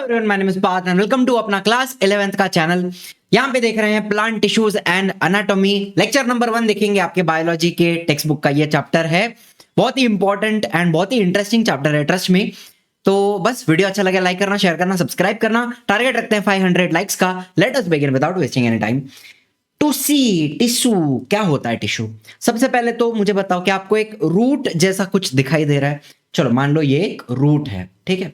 Everyone, my name is Parth and welcome to अपना class 11th का channel. यहाँ पे देख रहे हैं plant tissues and anatomy. Lecture number 1 देखेंगे आपके बायोलॉजी के टेक्स्ट बुक का। ये चैप्टर है बहुत ही इंपॉर्टेंट एंड बहुत ही इंटरेस्टिंग चैप्टर है, ट्रस्ट मी। तो बस वीडियो अच्छा लगे लाइक करना, शेयर करना, सब्सक्राइब करना। टारगेट रखते हैं 500 लाइक्स का। Let us begin without wasting any time. To see tissue, क्या होता है टिश्यू? सबसे पहले तो मुझे बताओ कि आपको एक रूट जैसा कुछ दिखाई दे रहा है। चलो मान लो ये एक रूट है, ठीक है।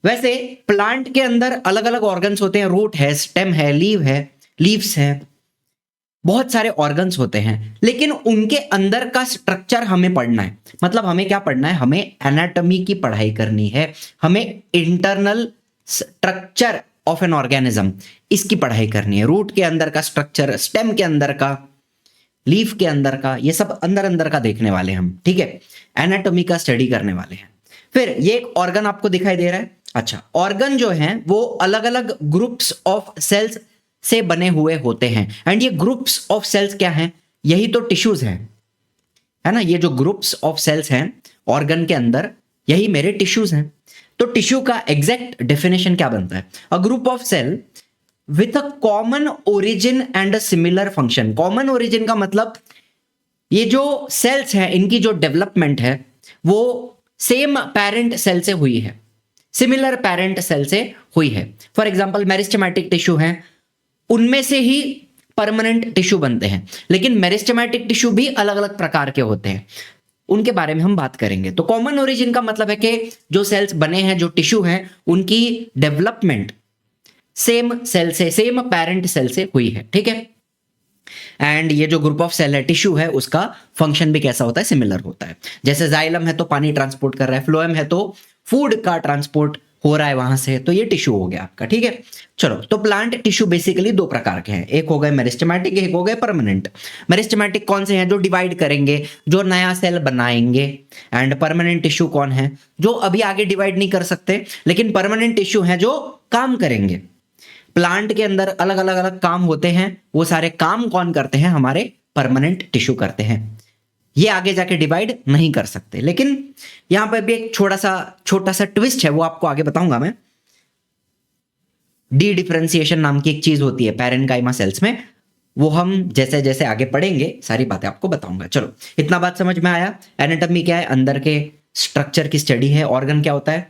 वैसे प्लांट के अंदर अलग अलग ऑर्गन्स होते हैं। रूट है, स्टेम है, लीव्स है, बहुत सारे ऑर्गन्स होते हैं। लेकिन उनके अंदर का स्ट्रक्चर हमें पढ़ना है। मतलब हमें क्या पढ़ना है? हमें एनाटॉमी की पढ़ाई करनी है। हमें internal structure of an organism, इसकी पढ़ाई करनी है। रूट के अंदर का स्ट्रक्चर, स्टेम के अंदर का, लीफ के अंदर का, ये सब अंदर अंदर का देखने वाले हम, ठीक है। एनाटॉमी का स्टडी करने वाले हैं। फिर ये एक ऑर्गन आपको दिखाई दे रहा है। अच्छा, ऑर्गन जो हैं वो अलग अलग ग्रुप्स ऑफ सेल्स से बने हुए होते हैं। एंड ये ग्रुप्स ऑफ सेल्स क्या हैं? यही तो टिश्यूज हैं, है ना। ये जो ग्रुप्स ऑफ सेल्स हैं ऑर्गन के अंदर, यही मेरे टिश्यूज हैं। तो टिश्यू का एग्जैक्ट डेफिनेशन क्या बनता है? A group of cell with a common origin and a similar function. Common origin का मतलब ये जो सेल्स हैं इनकी जो डेवलपमेंट है वो सेम पेरेंट सेल से हुई है, सिमिलर पेरेंट सेल से हुई है। फॉर एग्जांपल मेरिस्टेमेटिक टिश्यू हैं, उनमें से ही परमानेंट टिश्यू बनते हैं। लेकिन मेरिस्टेमेटिक टिश्यू भी अलग अलग प्रकार के होते हैं, उनके बारे में हम बात करेंगे। तो कॉमन ओरिजिन का मतलब है कि जो सेल्स बने हैं, जो टिश्यू हैं, उनकी डेवलपमेंट सेम सेल से, सेम पेरेंट सेल से हुई है, ठीक है। एंड ये जो ग्रुप ऑफ सेल है, टिश्यू है, उसका फंक्शन भी कैसा होता है? सिमिलर होता है। जैसे जाइलम है तो पानी ट्रांसपोर्ट कर रहा है, फ्लोएम है तो फूड का ट्रांसपोर्ट हो रहा है वहां से, तो ये टिश्यू हो गया आपका, ठीक है। चलो, तो प्लांट टिश्यू बेसिकली दो प्रकार के हैं। एक हो गए मेरिस्टेमेटिक, एक हो गए परमानेंट। मेरिस्टेमेटिक कौन से हैं? जो डिवाइड करेंगे, जो नया सेल बनाएंगे। एंड परमानेंट टिश्यू कौन है? जो अभी आगे डिवाइड नहीं कर सकते, लेकिन परमानेंट टिश्यू हैं जो काम करेंगे। प्लांट के अंदर अलग अलग अलग काम होते हैं, वो सारे काम कौन करते हैं? हमारे परमानेंट टिश्यू करते हैं। ये आगे जाके डिवाइड नहीं कर सकते। लेकिन यहां पर भी एक छोटा सा ट्विस्ट है, वो आपको आगे बताऊंगा मैं। डी डिफरेंशिएशन नाम की एक चीज होती है पैरेन्काइमा सेल्स में, वो हम जैसे जैसे आगे पढ़ेंगे सारी बातें आपको बताऊंगा। चलो, इतना बात समझ में आया। एनाटॉमी क्या है? अंदर के स्ट्रक्चर की स्टडी है। ऑर्गन क्या होता है?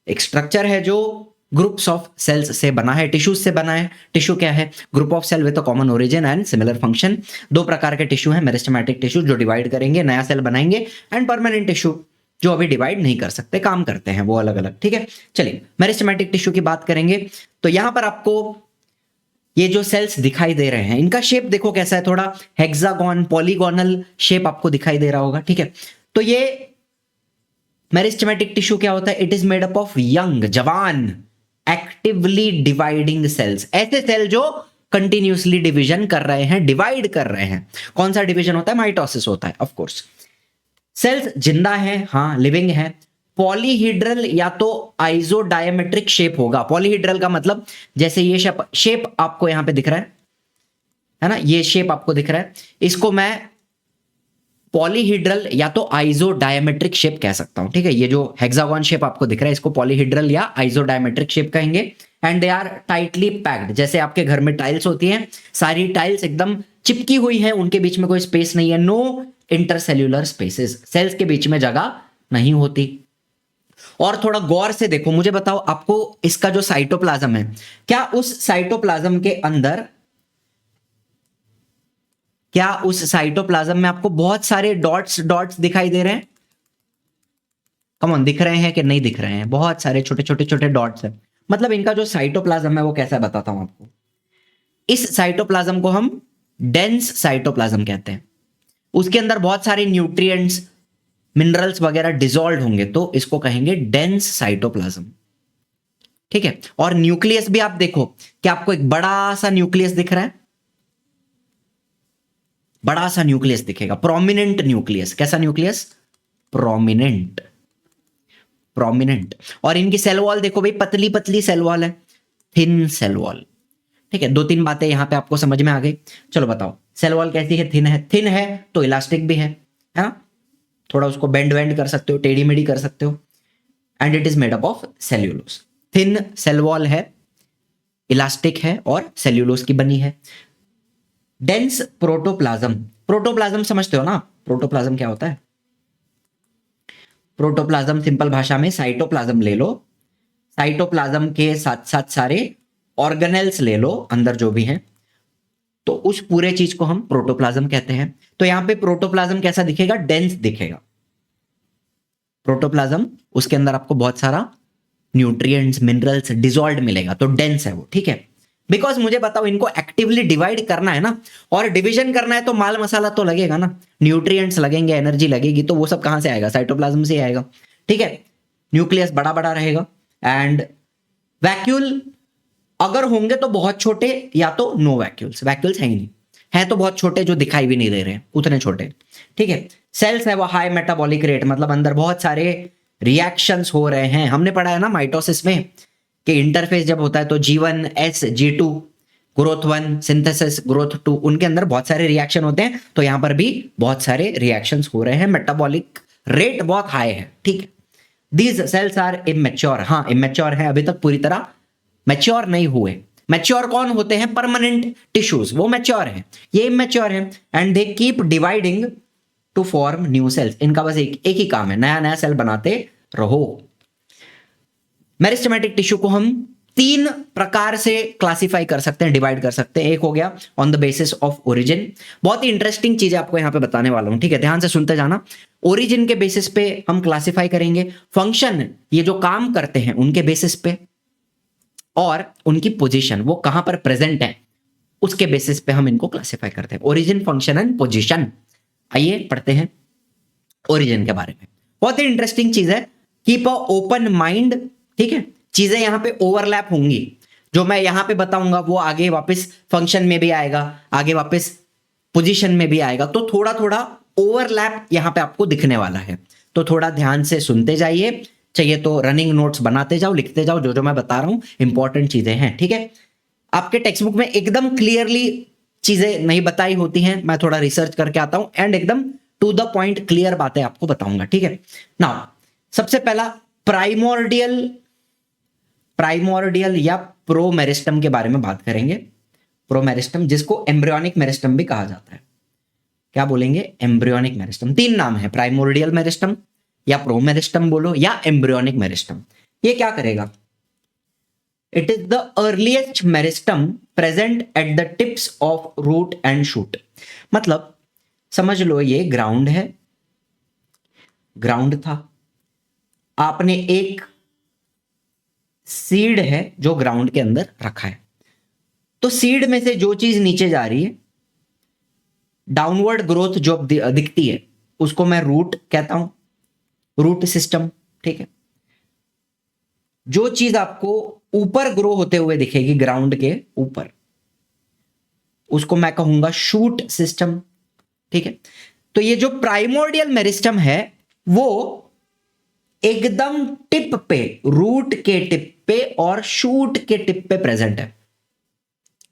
एक स्ट्रक्चर है जो ग्रुप्स ऑफ सेल्स से बना है, टिश्यूज से बना है। टिश्यू क्या है? Group of cell with a common origin and similar function. दो प्रकार के टिश्यू हैं, मेरिस्टेमेटिक टिश्यू जो डिवाइड करेंगे, नया सेल बनाएंगे, एंड परमानेंट टिश्यू जो अभी डिवाइड नहीं कर सकते, काम करते हैं वो अलग अलग, ठीक है। चलिए, मेरिस्टेमेटिक टिश्यू की बात करेंगे तो यहां पर आपको ये जो सेल्स दिखाई दे रहे हैं, इनका शेप देखो कैसा है, थोड़ा हेक्सागोन, पॉलीगोनल शेप आपको दिखाई दे रहा होगा, ठीक है। तो ये मेरिस्टेमेटिक टिश्यू क्या होता है? It is made up of young, जवान, एक्टिवली डिवाइडिंग सेल्स। ऐसे सेल जो कंटिन्यूसली डिवीजन कर रहे हैं, डिवाइड कर रहे हैं। कौन सा डिवीजन होता है? माइटोसिस होता है, ऑफ कोर्स। सेल्स जिंदा है, हाँ, लिविंग है। पॉलीहीड्रल या तो आइसोडायमेट्रिक शेप होगा। पॉलीहीड्रल का मतलब जैसे ये शेप आपको यहां पे दिख रहा है ना, ये शेप आपको दिख रहा है, इसको मैं पॉलीहीड्रल या तो आइसोडायमेट्रिक शेप कह सकता हूं, ठीक है। ये जो हेक्सागोन शेप आपको दिख रहा है, इसको पॉलीहीड्रल या आइसोडायमेट्रिक शेप कहेंगे। And they are tightly packed. जैसे आपके घर में टाइल्स होती हैं, सारी टाइल्स एकदम चिपकी हुई हैं, उनके बीच में कोई स्पेस नहीं है, नो इंटरसेल्यूलर स्पेसेस, सेल्स के बीच में जगह नहीं होती। और थोड़ा गौर से देखो, मुझे बताओ, आपको इसका जो साइटोप्लाज्म है, क्या उस साइटोप्लाज्म के अंदर, क्या उस साइटोप्लाज्म में आपको बहुत सारे डॉट्स डॉट्स दिखाई दे रहे हैं? कम ऑन, दिख रहे हैं कि नहीं दिख रहे हैं? बहुत सारे छोटे छोटे छोटे डॉट्स हैं। मतलब इनका जो साइटोप्लाज्म है वो कैसा है बताता हूं आपको। इस साइटोप्लाज्म को हम डेंस साइटोप्लाज्म कहते हैं। उसके अंदर बहुत सारे न्यूट्रिएंट्स, मिनरल्स वगैरह डिसॉल्व होंगे, तो इसको कहेंगे डेंस साइटोप्लाज्म, ठीक है। और न्यूक्लियस भी आप देखो, क्या आपको एक बड़ा सा न्यूक्लियस दिख रहा है? बड़ा सा न्यूक्लियस दिखेगा, प्रोमिनेंट न्यूक्लियस। कैसा न्यूक्लियस? Prominent, prominent. और इनकी सेल वॉल देखो भाई, पतली पतली सेल वॉल है, थिन सेल वॉल, ठीक है। दो तीन बातें यहां पे आपको समझ में आ गई। चलो बताओ, सेल वॉल कैसी है? थिन है। थिन है तो इलास्टिक भी है ना, थोड़ा उसको बेंड वेंड कर सकते हो, टेढ़ी मेढ़ी कर सकते हो। And it is made up of cellulose. Thin cell wall है, इलास्टिक है और सेल्यूलोज की बनी है। डेंस प्रोटोप्लाज्म, प्रोटोप्लाज्म समझते हो ना, प्रोटोप्लाज्म क्या होता है? प्रोटोप्लाज्म सिंपल भाषा में साइटोप्लाज्म ले लो, साइटोप्लाज्म के साथ साथ सारे ऑर्गेनेल्स ले लो अंदर जो भी हैं, तो उस पूरे चीज को हम प्रोटोप्लाज्म कहते हैं। तो यहां पे प्रोटोप्लाज्म कैसा दिखेगा? डेंस दिखेगा। प्रोटोप्लाज्म उसके अंदर आपको बहुत सारा न्यूट्रिएंट्स, मिनरल्स डिजॉल्व मिलेगा, तो डेंस है वो, ठीक है। बिकॉज मुझे बताओ इनको एक्टिवली डिवाइड करना है ना, और डिवीजन करना है तो माल मसाला तो लगेगा ना, न्यूट्रिएंट्स लगेंगे, एनर्जी लगेगी, तो वो सब कहां से आएगा? साइटोप्लाज्म से आएगा, ठीक है। न्यूक्लियस बड़ा बड़ा रहेगा एंड वैक्यूल अगर होंगे तो बहुत छोटे, या तो नो वैक्यूल्स, वैक्यूल्स है ही नहीं, है तो बहुत छोटे जो दिखाई भी नहीं दे रहे हैं उतने छोटे, ठीक है। सेल्स है वो हाई मेटाबॉलिक रेट, मतलब अंदर बहुत सारे रिएक्शंस हो रहे हैं। हमने पढ़ा है ना माइटोसिस में कि इंटरफेस जब होता है तो G1 S G2 growth 1 synthesis growth 2, उनके अंदर बहुत सारे रिएक्शन होते हैं, तो यहां पर भी बहुत सारे रिएक्शंस हो रहे हैं, मेटाबॉलिक रेट बहुत हाई है, ठीक है। दीज सेल्स आर इमेच्योर, हाँ इमेच्योर है, अभी तक पूरी तरह मैच्योर नहीं हुए। मैच्योर कौन होते हैं? परमानेंट टिश्यूज, वो मैच्योर हैं, ये इमेच्योर हैं। And they keep dividing to form new sales, इनका बस एक ही काम है, नया नया सेल बनाते रहो। मेरिस्टेमेटिक टिश्यू को हम 3 प्रकार से क्लासिफाई कर सकते हैं, डिवाइड कर सकते हैं। एक हो गया on the basis of origin, बहुत ही इंटरेस्टिंग चीज आपको यहां पे बताने वाला हूं, ठीक है, ध्यान से सुनते जाना। ओरिजिन के बेसिस पे हम क्लासिफाई करेंगे, फंक्शन ये जो काम करते हैं उनके बेसिस पे, और उनकी पोजीशन वो कहां पर प्रेजेंट है उसके बेसिस पे हम इनको क्लासिफाई करते हैं। Origin, function and position. आइए पढ़ते हैं ओरिजिन के बारे में, बहुत ही इंटरेस्टिंग चीज है। कीप अ ओपन माइंड, ठीक है, चीजें यहां पे ओवरलैप होंगी, जो मैं यहां पे बताऊंगा वो आगे वापस फंक्शन में भी आएगा, आगे वापस पोजीशन में भी आएगा, तो थोड़ा थोड़ा ओवरलैप यहां पे आपको दिखने वाला है, तो थोड़ा ध्यान से सुनते जाइए। चाहिए तो रनिंग नोट्स बनाते जाओ, लिखते जाओ, जो जो मैं बता रहा हूं इंपॉर्टेंट चीजें हैं, ठीक है। आपके टेक्स्ट बुक में एकदम क्लियरली चीजें नहीं बताई होती हैं, मैं थोड़ा रिसर्च करके आता हूं एंड एकदम टू द पॉइंट क्लियर बातें आपको बताऊंगा, ठीक है। नाउ सबसे पहला प्राइमोर्डियल, प्राइमोर्डियल या प्रोमेरिस्टम के बारे में बात करेंगे। प्रोमेरिस्टम जिसको एम्ब्रियोनिक मेरिस्टम भी कहा जाता है, क्या बोलेंगे? Embryonic meristem. 3 नाम है, प्राइमोर्डियल मेरिस्टम या प्रोमेरिस्टम बोलो या एम्ब्रियोनिक मेरिस्टम। ये क्या करेगा? It is the earliest meristem present at the tips of root and shoot. मतलब समझ लो ये ग्राउंड है, ग्राउंड था, आपने एक सीड है जो ग्राउंड के अंदर रखा है, तो सीड में से जो चीज नीचे जा रही है, डाउनवर्ड ग्रोथ जो दिखती है, उसको मैं रूट कहता हूं, रूट सिस्टम, ठीक है। जो चीज आपको ऊपर ग्रो होते हुए दिखेगी ग्राउंड के ऊपर, उसको मैं कहूंगा शूट सिस्टम, ठीक है। तो ये जो प्राइमोर्डियल मेरिस्टम है वो एकदम टिप पे, रूट के टिप पे और शूट के टिप पे प्रेजेंट है,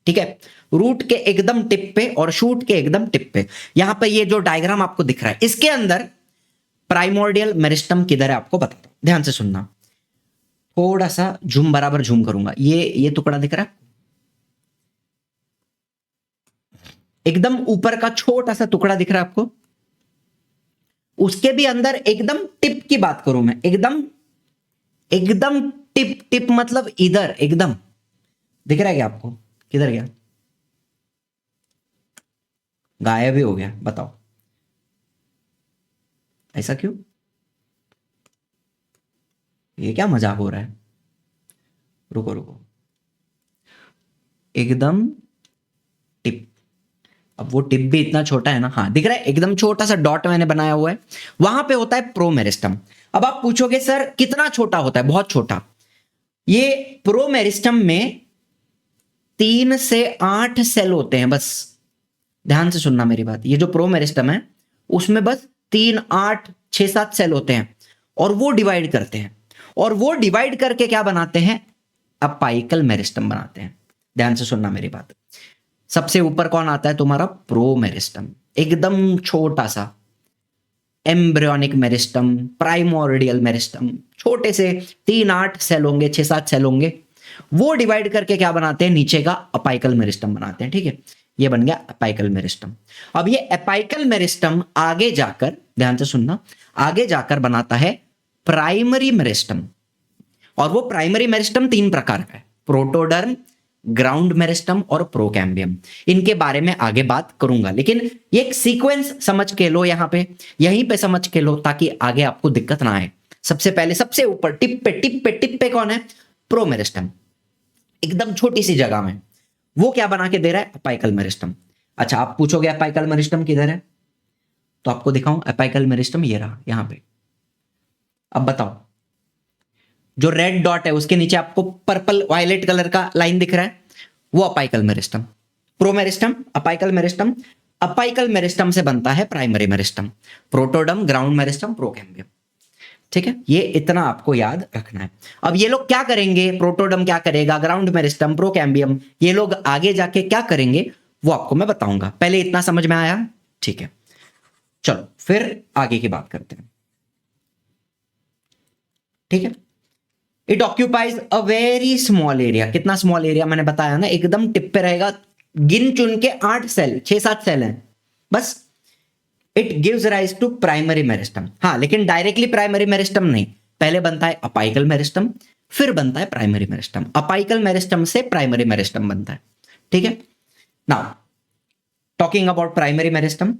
ठीक है। रूट के एकदम टिप पे और शूट के एकदम टिप पे। यहां पे ये जो डायग्राम आपको दिख रहा है, इसके अंदर प्राइमोर्डियल मेरिस्टम किधर है आपको बताता हूं, ध्यान से सुनना। थोड़ा सा झूम, बराबर झूम करूंगा। ये टुकड़ा दिख रहा है, एकदम ऊपर का छोटा सा टुकड़ा दिख रहा है आपको, उसके भी अंदर एकदम टिप की बात करूं मैं, एकदम एकदम टिप, टिप मतलब इधर एकदम दिख रहा है क्या आपको? किधर गया? गायब ही हो गया, बताओ ऐसा क्यों? ये क्या मजाक हो रहा है? रुको रुको, एकदम टिप, अब वो टिप भी इतना छोटा है ना, हाँ दिख रहा है, एकदम छोटा सा डॉट मैंने बनाया हुआ है, वहां पे होता है प्रोमेरिस्टम। अब आप पूछोगे सर कितना छोटा होता है? बहुत छोटा। ये प्रोमेरिस्टम में 3 से 8 सेल होते हैं बस, ध्यान से सुनना मेरी बात। ये जो प्रोमेरिस्टम है उसमें बस 3, 8, 6, 7 सेल होते हैं, और वो डिवाइड करते हैं, और वो डिवाइड करके क्या बनाते हैं? अपाइकल मेरिस्टम बनाते हैं। ध्यान से सुनना मेरी बात। सबसे ऊपर कौन आता है? तुम्हारा प्रोमेरिस्टम, एकदम छोटा सा, एम्ब्रियोनिक मेरिस्टम, प्राइमोर्डियल मेरिस्टम, छोटे से 3-8 सेल होंगे, 6-7 सेल होंगे, वो डिवाइड करके क्या बनाते हैं, नीचे का अपाइकल मेरिस्टम बनाते हैं। ठीक है, ये बन गया अपाइकल मेरिस्टम। अब ये अपाइकल मेरिस्टम आगे जाकर, ध्यान से सुनना, आगे जाकर बनाता है प्राइमरी मेरिस्टम। और वो प्राइमरी मेरिस्टम 3 प्रकार का है, प्रोटोडर्म, ग्राउंड मेरिस्टम और प्रोकैम्बियम। इनके बारे में आगे बात करूंगा, लेकिन ये एक सीक्वेंस समझ के लो, यहां पे यहीं पे समझ के लो ताकि आगे आपको दिक्कत ना आए। सबसे पहले सबसे ऊपर टिप पे कौन है, प्रोमेरिस्टम, एकदम छोटी सी जगह में, वो क्या बना के दे रहा है, अपाइकल मेरिस्टम। अच्छा, आप पूछोगे अपाइकल मेरिस्टम किधर है, तो आपको दिखाऊं अपाइकल मेरिस्टम ये रहा यहां पे। अब बताओ, जो रेड डॉट है उसके नीचे आपको पर्पल वायलेट कलर का लाइन दिख रहा है, वो apical meristem. Promeristem, apical meristem, apical meristem से बनता है primary meristem, protoderm, ground meristem, procambium. ठीक है, ये इतना आपको याद रखना है। अब ये लोग क्या करेंगे, प्रोटोडर्म क्या करेगा, ग्राउंड मेरिस्टम, प्रोकैम्बियम, ये लोग आगे जाके क्या करेंगे वो आपको मैं बताऊंगा। पहले इतना समझ में आया, ठीक है, चलो फिर आगे की बात करते हैं। ठीक है, it occupies a very small area. कितना स्मॉल एरिया, मैंने बताया ना, एकदम टिप पे रहेगा, गिन चुन के 8 सेल, 6-7 सेल हैं बस। It gives rise to primary meristem. हाँ, लेकिन डायरेक्टली प्राइमरी मेरिस्टम नहीं, पहले बनता है अपाइकल मेरिस्टम, फिर बनता है प्राइमरी मेरिस्टम। अपाइकल मेरिस्टम से प्राइमरी मेरिस्टम बनता है। ठीक है, now talking about primary meristem,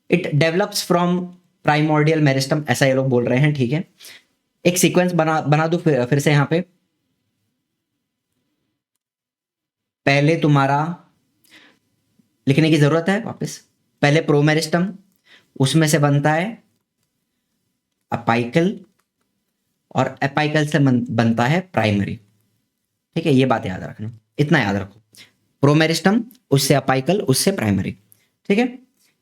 it develops from primordial meristem, ऐसा ये लोग बोल रहे हैं। ठीक है, एक सीक्वेंस बना दो फिर से यहां पे। पहले तुम्हारा लिखने की जरूरत है वापस, पहले प्रोमेरिस्टम, उसमें से बनता है अपाइकल, और अपाइकल से बनता है प्राइमरी। ठीक है, ये बात याद रखना, इतना याद रखो, प्रोमेरिस्टम, उससे अपाइकल, उससे प्राइमरी। ठीक है,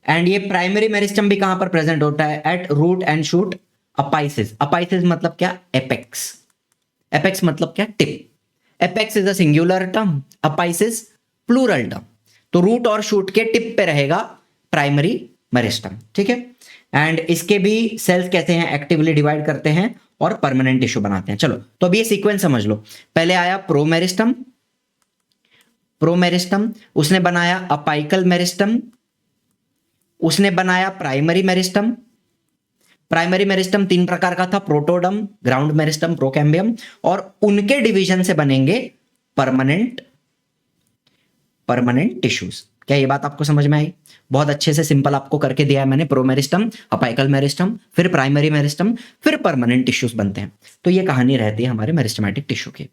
एंड ये प्राइमरी मेरिस्टम भी कहां पर प्रेजेंट होता है, at root and shoot apices. Apices मतलब क्या, एपेक्स। एपेक्स मतलब क्या, tip. Apex is a singular term, apices plural term. तो रूट और शूट के टिप पे रहेगा प्राइमरी मेरिस्टम। ठीक है, एंड इसके भी सेल्स कैसे हैं, एक्टिवली डिवाइड करते हैं और परमानेंट टिश्यू बनाते हैं। चलो, तो अब ये सीक्वेंस समझ लो। पहले आया प्रोमेरिस्टम, प्रोमेरिस्टम, उसने बनाया अपाइकल मेरिस्टम, उसने बनाया प्राइमरी मेरिस्टम। प्राइमरी मेरिस्टम 3 प्रकार का था, प्रोटोडर्म, ग्राउंड मेरिस्टम, प्रोकैम्बियम, और उनके डिवीजन से बनेंगे परमानेंट टिश्यूज। क्या ये बात आपको समझ में आई? बहुत अच्छे से सिंपल आपको करके दिया है मैंने। प्रोमेरिस्टम, अपाइकल मेरिस्टम, फिर प्राइमरी मेरिस्टम, फिर परमानेंट टिश्यूज बनते हैं। तो ये कहानी रहती है हमारे मेरिस्टमेटिक टिश्यू की।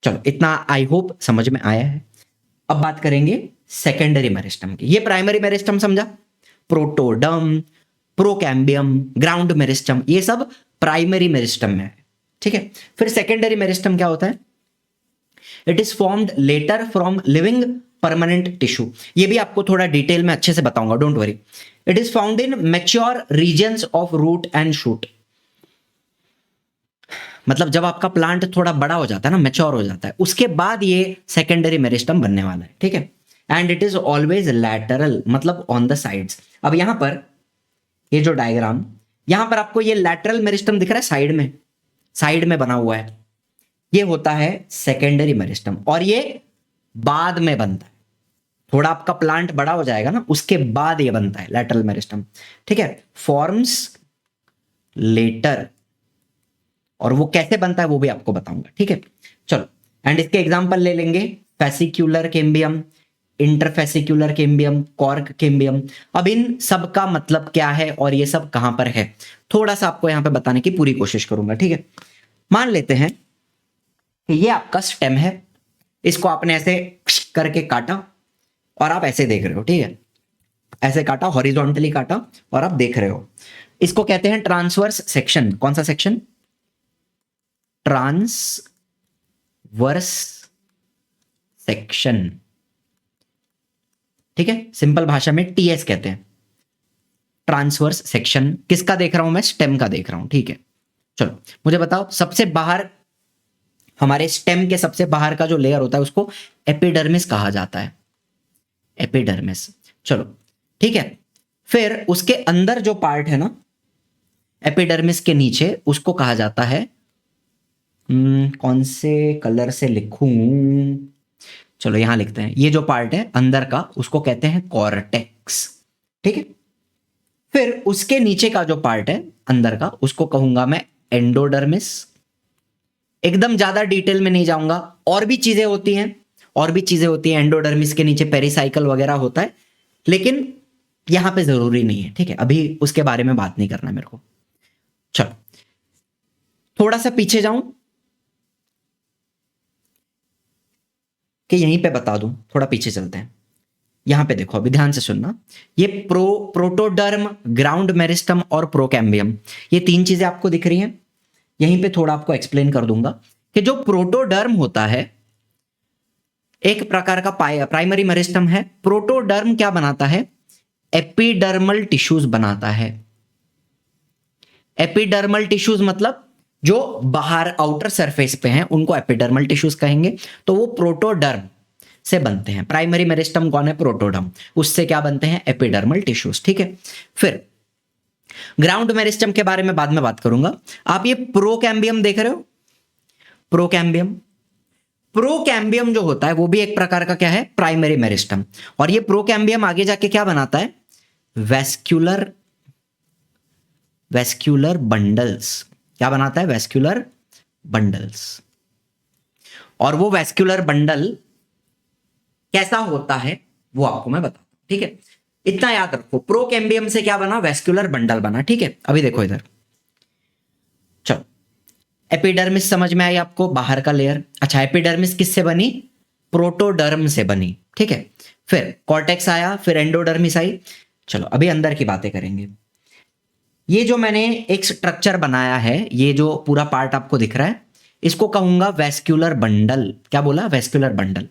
चलो, इतना आई होप समझ में आया है। अब बात करेंगे सेकेंडरी मेरिस्टम की। ये प्राइमरी मेरिस्टम समझा, प्रोटोडर्म, प्रोकैम्बियम, ग्राउंड मेरिस्टम, ये सब प्राइमरी मेरिस्टम में है। ठीक है, फिर सेकेंडरी मेरिस्टम क्या होता है, it is formed later from living permanent tissue. ये भी आपको थोड़ा डिटेल में अच्छे से बताऊंगा, don't worry. It is found in mature regions of root and shoot. मतलब जब आपका प्लांट थोड़ा बड़ा हो जाता है ना, मैच्योर हो जाता है, उसके बाद ये सेकेंडरी मेरिस्टम बनने वाला है। ठीक है, and it is always lateral, मतलब ऑन द साइड्स। अब यहां पर ये जो डायग्राम, यहां पर आपको ये लैटरल मेरिस्टम दिख रहा है, साइड में बना हुआ है, ये होता है सेकेंडरी मेरिस्टम, और ये बाद में बनता है। थोड़ा आपका प्लांट बड़ा हो जाएगा ना, उसके बाद ये बनता है लैटरल मेरिस्टम। ठीक है, फॉर्म्स लेटर, और वो कैसे बनता है वो भी आपको बताऊंगा। ठीक है, चलो, एंड इसके एग्जांपल ले लेंगे, फेसिक्यूलर केम्बियम, इंटरफेसिक्यूलर केम्बियम, कॉर्क केम्बियम। अब इन सब का मतलब क्या है और ये सब कहां पर है, थोड़ा सा आपको यहां पे बताने की पूरी कोशिश करूंगा। ठीक है, मान लेते हैं कि ये आपका स्टेम है, इसको आपने ऐसे करके काटा और आप ऐसे देख रहे हो। ठीक है, ऐसे काटा, हॉरिजॉन्टली काटा और आप देख रहे हो, इसको कहते हैं ट्रांसवर्स सेक्शन। कौन सा सेक्शन, ट्रांसवर्स सेक्शन। ठीक है, सिंपल भाषा में टीएस कहते हैं, ट्रांसवर्स सेक्शन। किसका देख रहा हूं मैं, स्टेम का देख रहा हूं। ठीक है, चलो मुझे बताओ, सबसे बाहर, हमारे स्टेम के सबसे बाहर का जो लेयर होता है उसको एपिडर्मिस कहा जाता है, एपिडर्मिस। चलो ठीक है, फिर उसके अंदर जो पार्ट है ना एपिडर्मिस के नीचे, उसको कहा जाता है कौन से कलर से लिखूं, चलो यहां लिखते हैं, ये जो पार्ट है अंदर का उसको कहते हैं कॉर्टेक्स, ठीक है। फिर उसके नीचे का जो पार्ट है अंदर का उसको कहूंगा मैं एंडोडर्मिस। एकदम ज्यादा डिटेल में नहीं जाऊंगा, और भी चीजें होती हैं, और भी चीजें होती हैं, एंडोडर्मिस के नीचे पेरिसाइकल वगैरह होता है, लेकिन यहां पे जरूरी नहीं है, ठीक है, अभी उसके बारे में बात नहीं करना मेरे को। चलो थोड़ा सा पीछे जाऊं कि यहीं पे बता दूं, थोड़ा पीछे चलते हैं। यहां पे देखो, अभी ध्यान से सुनना, ये प्रोटोडर्म, ग्राउंड मेरिस्टम और प्रोकैम्बियम, ये तीन चीजें आपको दिख रही हैं। यहीं पे थोड़ा आपको एक्सप्लेन कर दूंगा कि जो प्रोटोडर्म होता है एक प्रकार का प्राइमरी मेरिस्टम है। प्रोटोडर्म क्या बनाता है, एपिडर्मल टिश्यूज बनाता है। एपिडर्मल टिश्यूज मतलब जो बाहर आउटर सरफेस पे हैं उनको एपिडर्मल टिश्यूज कहेंगे। तो वो प्रोटोडर्म से बनते हैं। प्राइमरी मेरिस्टम कौन है, प्रोटोडर्म, उससे क्या बनते हैं, एपिडर्मल टिश्यूज, ठीक है। फिर ग्राउंड मेरिस्टम के बारे में बाद में बात करूंगा। आप ये प्रोकैम्बियम देख रहे हो, प्रोकैम्बियम, प्रोकैम्बियम जो होता है वो भी एक प्रकार का क्या है, प्राइमरी मेरिस्टम। और ये प्रोकैम्बियम आगे जाके क्या बनाता है, वेस्क्यूलर बंडल्स। क्या बनाता है, वेस्क्यूलर बंडल्स। और वो वेस्क्यूलर बंडल कैसा होता है वो आपको मैं बताता हूं, ठीक है। इतना याद रखो, प्रोकैम्बियम से क्या बना, वेस्क्यूलर बंडल बना, ठीक है। अभी देखो इधर, चलो एपिडर्मिस समझ में आई आपको, बाहर का लेयर। अच्छा, एपिडर्मिस किससे बनी, प्रोटोडर्म से बनी, ठीक है। फिर कॉर्टेक्स आया, फिर एंडोडर्मिस आई। चलो अभी अंदर की बातें करेंगे। ये जो मैंने एक स्ट्रक्चर बनाया है, ये जो पूरा पार्ट आपको दिख रहा है, इसको कहूंगा वेस्क्यूलर बंडल। क्या बोला, वेस्क्यूलर बंडल।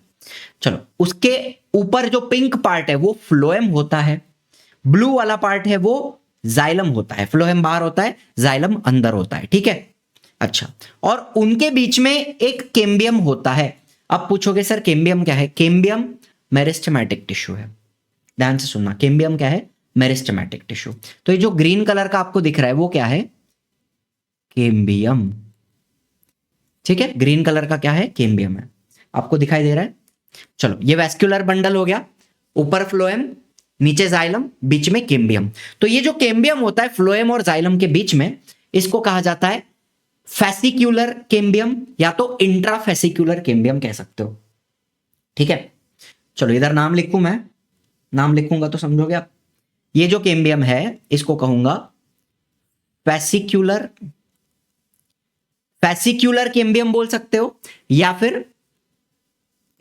चलो उसके ऊपर जो पिंक पार्ट है वो फ्लोएम होता है, ब्लू वाला पार्ट है वो जाइलम होता है। फ्लोएम बाहर होता है, जाइलम अंदर होता है, ठीक है। अच्छा, और उनके बीच में एक केम्बियम होता है। अब पूछोगे सर केम्बियम क्या है, केम्बियम मेरिस्टेमेटिक टिश्यू है। ध्यान से सुनना, केम्बियम क्या है, मेरिस्टेमेटिक टिश्यू। तो ये जो ग्रीन कलर का आपको दिख रहा है वो क्या है, केम्बियम, ठीक है। ग्रीन कलर का क्या है, केम्बियम है, आपको दिखाई दे रहा है। चलो ये वेस्क्यूलर बंडल हो गया, ऊपर फ्लोएम, नीचे जाइलम, बीच में केम्बियम। तो ये जो केम्बियम होता है फ्लोएम और जाइलम के बीच में, इसको कहा जाता है फैसिक्यूलर केम्बियम, या तो इंट्राफेसिक्यूलर केम्बियम कह सकते हो, ठीक है। चलो इधर नाम लिखूं मैं, नाम लिखूंगा तो समझोगे आप। ये जो केम्बियम है इसको कहूंगा फैसिक्यूलर, फैसिक्यूलर केम्बियम बोल सकते हो, या फिर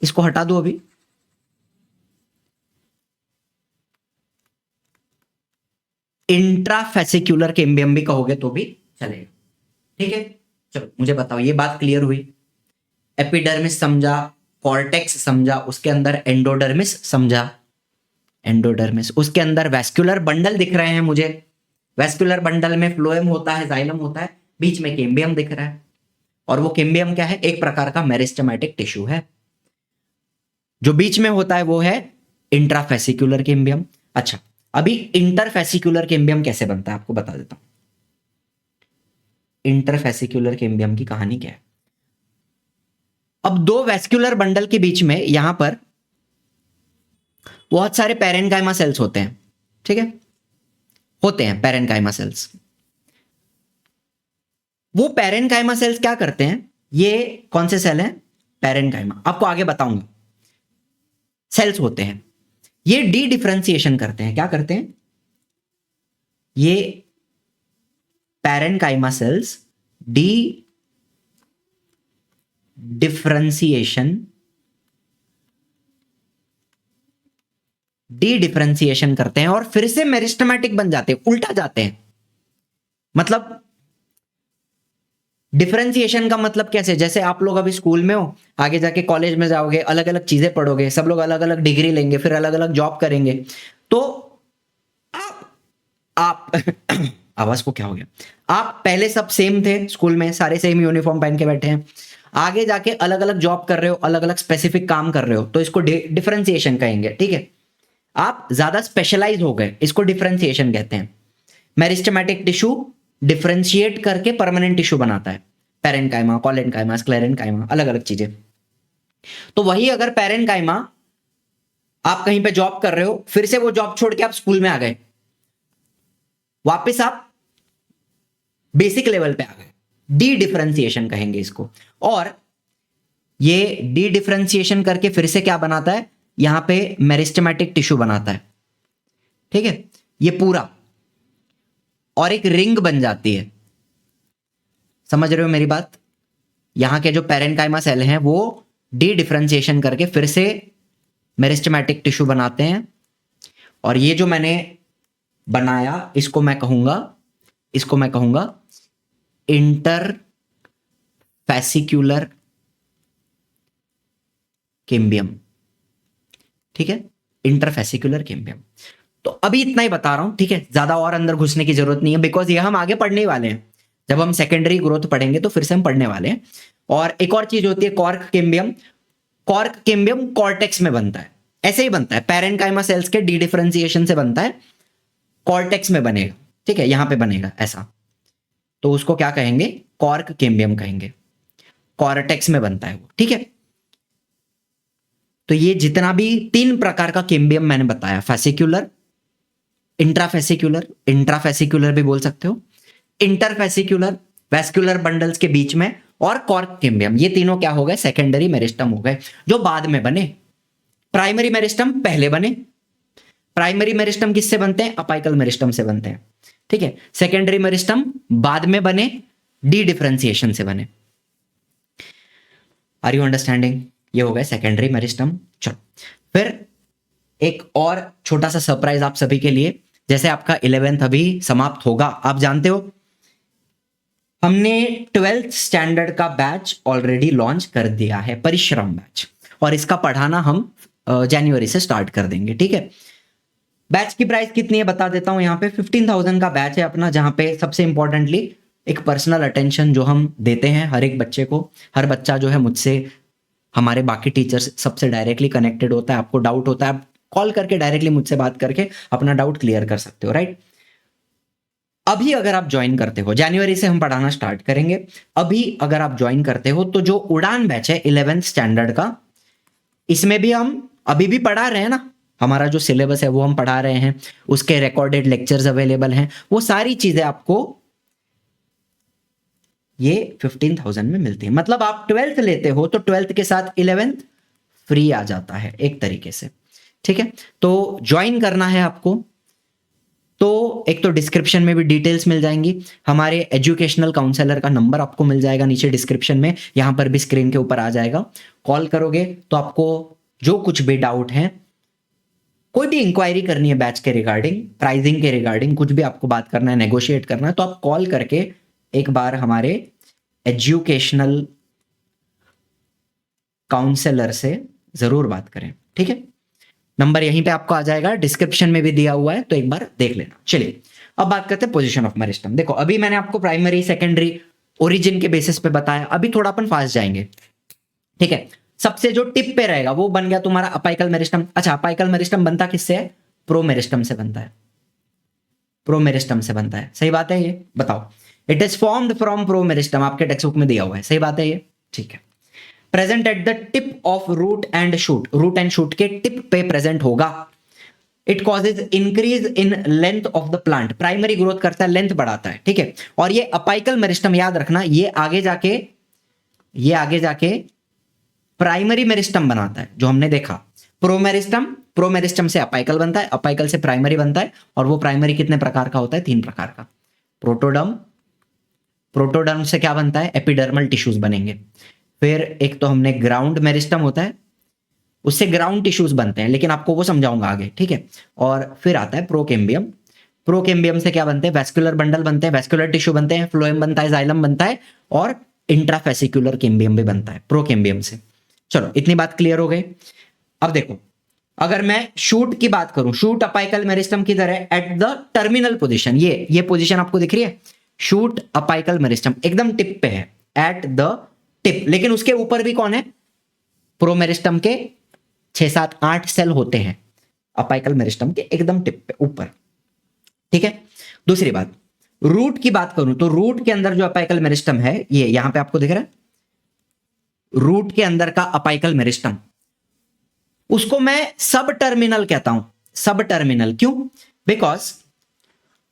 इसको हटा दो अभी, इंट्राफेसिक्यूलर केम्बियम भी कहोगे तो भी चलेगा, ठीक है। चलो मुझे बताओ, ये बात क्लियर हुई, एपिडर्मिस समझा, कॉर्टेक्स समझा, उसके अंदर एंडोडर्मिस समझा, एंडोडर्मिस, उसके अंदर वेस्क्यूलर बंडल दिख रहे हैं मुझे, वेस्क्यूलर बंडल में फ्लोएम होता है, जाइलम होता है, बीच में केम्बियम दिख रहा है। और वो केम्बियम क्या है, एक प्रकार का मेरिस्टेमेटिक टिश्यू है। जो बीच में होता है वो है इंट्राफेसिक्यूलर केम्बियम। अच्छा, अभी इंटरफेसिक्यूलर केम्बियम कैसे बनता है आपको बता देता हूं। इंटरफेसिक्यूलर केम्बियम की कहानी क्या है, अब दो वेस्क्यूलर बंडल के बीच में यहां पर बहुत सारे पैरेन्काइमा सेल्स होते हैं, ठीक है, होते हैं पैरेन्काइमा सेल्स। वो पैरेन्काइमा सेल्स क्या करते हैं, ये कौन से सेल हैं, पैरेन्काइमा, आपको आगे बताऊंगा। सेल्स होते हैं, ये डी डिफरेंशिएशन करते हैं। क्या करते हैं, ये पैरेन्काइमा सेल्स डी डिफरेंशिएशन करते हैं और फिर से मेरिस्टेमेटिक बन जाते हैं, उल्टा जाते हैं। मतलब डिफरेंशिएशन का मतलब कैसे, जैसे आप लोग अभी स्कूल में हो, आगे जाके कॉलेज में जाओगे, अलग अलग चीजें पढ़ोगे, सब लोग अलग अलग डिग्री लेंगे, फिर अलग अलग जॉब करेंगे। तो आप आवाज को क्या हो गया, आप पहले सब सेम थे स्कूल में, सारे सेम यूनिफॉर्म पहन के बैठे हैं, आगे जाके अलग अलग जॉब कर रहे हो, अलग अलग स्पेसिफिक काम कर रहे हो, तो इसको डिफरेंशिएशन कहेंगे, ठीक है। आप ज्यादा स्पेशलाइज हो गए, इसको डिफरेंशिएशन कहते हैं। मेरिस्टेमेटिक टिश्यू डिफरेंशिएट करके परमानेंट टिश्यू बनाता है, पैरेन्काइमा, कोलेनकाइमा, स्क्लेरेन्काइमा, अलग अलग चीजें। तो वही अगर पैरेन्काइमा आप कहीं पे जॉब कर रहे हो, फिर से वो जॉब छोड़ के आप स्कूल में आ गए, वापस आप बेसिक लेवल पे आ गए, डी डिफरेंशिएशन कहेंगे इसको। और ये डी डिफरेंशिएशन करके फिर से क्या बनाता है, यहां पे मेरिस्टेमेटिक टिश्यू बनाता है, ठीक है, ये पूरा, और एक रिंग बन जाती है। समझ रहे हो मेरी बात? यहां के जो पैरेन्काइमा सेल हैं वो डी डिफरेंशिएशन करके फिर से मेरिस्टेमेटिक टिश्यू बनाते हैं, और ये जो मैंने बनाया इसको मैं कहूंगा इंटरफेसिक्युलर कैम्बियम, ठीक है, इंटरफेसिक्युलर कैम्बियम। तो अभी इतना ही बता रहा हूं, ठीक है, ज्यादा और अंदर घुसने की जरूरत नहीं है, बिकॉज ये हम आगे पढ़ने वाले हैं। जब हम सेकेंडरी ग्रोथ पढ़ेंगे तो फिर से हम पढ़ने वाले हैं। और एक और चीज होती है cork cambium. Cork cambium cortex में बनता है, ऐसे ही बनता है, पैरेन्काइमा सेल्स के डी डिफरेंशिएशन से बनता है, कॉर्टेक्स में बनेगा, ठीक है, यहां पे बनेगा ऐसा, तो उसको क्या कहेंगे, कॉर्क कैम्बियम कहेंगे, कॉर्टेक्स में बनता है वो, ठीक है। तो ये जितना भी 3 प्रकार का कैम्बियम मैंने बताया, फेसिक्युलर, इंट्राफेसिक्युलर भी बोल सकते हो, इंटरफेसिक्युलर, वेस्क्युलर बंडल्स के बीच में, और कॉर्क कैम्बियम, ये तीनों क्या हो गए, सेकेंडरी मेरिस्टम हो गए, जो बाद में बने। प्राइमरी मेरिस्टम पहले बने। प्राइमरी मेरिस्टम किससे बनते हैं, अपाइकल मेरिस्टम से बनते हैं, ठीक है। सेकेंडरी मेरिस्टम बाद में बने, डी डिफरेंशिएशन से बने। Are you understanding? ये हो गए सेकेंडरी मेरिस्टम। चलो फिर एक और छोटा सा सरप्राइज आप सभी के लिए, जैसे आपका 11th अभी समाप्त होगा, आप जानते हो हमने 12th स्टैंडर्ड का बैच ऑलरेडी लॉन्च कर दिया है, परिश्रम बैच, और इसका पढ़ाना हम जनवरी से स्टार्ट कर देंगे, ठीक है। बैच की प्राइस कितनी है बता देता हूं, यहाँ पे 15,000 का बैच है अपना, जहां पे सबसे इंपॉर्टेंटली एक पर्सनल अटेंशन जो हम देते हैं हर एक बच्चे को। हर बच्चा जो है मुझसे, हमारे बाकी टीचर्स सबसे डायरेक्टली कनेक्टेड होता है। आपको डाउट होता है, आप कॉल करके डायरेक्टली मुझसे बात करके अपना डाउट क्लियर कर सकते हो, राइट। अभी अगर आप ज्वाइन करते हो, जनवरी से हम पढ़ाना स्टार्ट करेंगे, अभी अगर आप ज्वाइन करते हो तो जो उड़ान बैच है 11th स्टैंडर्ड का, इसमें भी हम अभी भी पढ़ा रहे हैं ना, हमारा जो सिलेबस है वो हम पढ़ा रहे हैं, उसके रिकॉर्डेड लेक्चर्स अवेलेबल हैं, वो सारी चीजें आपको ये 15,000 में मिलती है। मतलब आप 12th लेते हो तो 12th के साथ 11th फ्री आ जाता है एक तरीके से, ठीक है। तो ज्वाइन करना है आपको, तो एक तो डिस्क्रिप्शन में भी डिटेल्स मिल जाएंगी, हमारे एजुकेशनल काउंसलर का नंबर आपको मिल जाएगा नीचे डिस्क्रिप्शन में, यहां पर भी स्क्रीन के ऊपर आ जाएगा। कॉल करोगे तो आपको जो कुछ भी डाउट है, कोई भी इंक्वायरी करनी है बैच के रिगार्डिंग, प्राइसिंग के रिगार्डिंग, कुछ भी आपको बात करना है, नेगोशिएट करना है, तो आप कॉल करके एक बार हमारे एजुकेशनल काउंसलर से जरूर बात करें, ठीक है। नंबर यहीं पे आपको आ जाएगा, डिस्क्रिप्शन में भी दिया हुआ है, तो एक बार देख लेना। चलिए अब बात करते हैं पोजीशन ऑफ मेरिस्टम। देखो अभी मैंने आपको प्राइमरी, सेकेंडरी, ओरिजिन के बेसिस पे बताया, अभी थोड़ा अपन फास्ट जाएंगे, ठीक है। सबसे जो टिप पे रहेगा वो बन गया तुम्हारा अपाइकल मेरिस्टम। अच्छा, अपाइकल मेरिस्टम बनता किससे है, प्रोमेरिस्टम से बनता है, प्रोमेरिस्टम से बनता है, सही बात है ये, बताओ। इट इज फॉर्म्ड फ्रॉम प्रोमेरिस्टम, आपके टेक्स्ट बुक में दिया हुआ है, सही बात है ये, ठीक है। Present at the tip of root and shoot, root and shoot के टिप पे प्रेजेंट होगा। It causes increase in length of the plant, primary growth करता है, लेंथ बढ़ाता है, ठीक है। और ये अपाइकल मेरिस्टम, याद रखना, ये आगे जाके प्राइमरी मेरिस्टम बनाता है, जो हमने देखा। प्रोमेरिस्टम से अपाइकल बनता है, अपाइकल से प्राइमरी बनता है, और वो प्राइमरी कितने प्रकार का होता है, 3 प्रकार का। प्रोटोडर्म से क्या बनता है, एपिडर्मल टिश्यूज बनेंगे। फिर एक तो हमने ग्राउंड मेरिस्टम होता है, उससे ग्राउंड टिश्यूज बनते हैं, लेकिन आपको वो समझाऊंगा आगे, ठीक है। और फिर आता है प्रोकेम्बियम। प्रोकेम्बियम से क्या बनते हैं, वेस्कुलर बंडल बनते हैं, वेस्कुलर टिश्यू बनते हैं, फ्लोएम बनता है, जाइलम बनता है, और इंट्राफेसिकुलर कैम्बियम भी बनता है प्रोकेम्बियम से। चलो इतनी बात क्लियर हो गई। अब देखो, अगर मैं शूट की बात करूं, शूट अपाइकल मेरिस्टम की तरह एट द टर्मिनल पोजीशन, ये पोजीशन आपको दिख रही है, शूट अपाइकल मेरिस्टम एकदम टिप पे है, एट द टिप, लेकिन उसके ऊपर भी कौन है, प्रोमेरिस्टम के 6, 7, 8 सेल होते हैं, अपाइकल मेरिस्टम के एकदम टिप पे ऊपर, ठीक है। दूसरी बात, रूट की बात करूं तो रूट के अंदर जो अपाइकल मेरिस्टम है, ये यहां पे आपको दिख रहा है, रूट के अंदर का अपाइकल मेरिस्टम, उसको मैं सब टर्मिनल कहता हूं। सब टर्मिनल क्यों? बिकॉज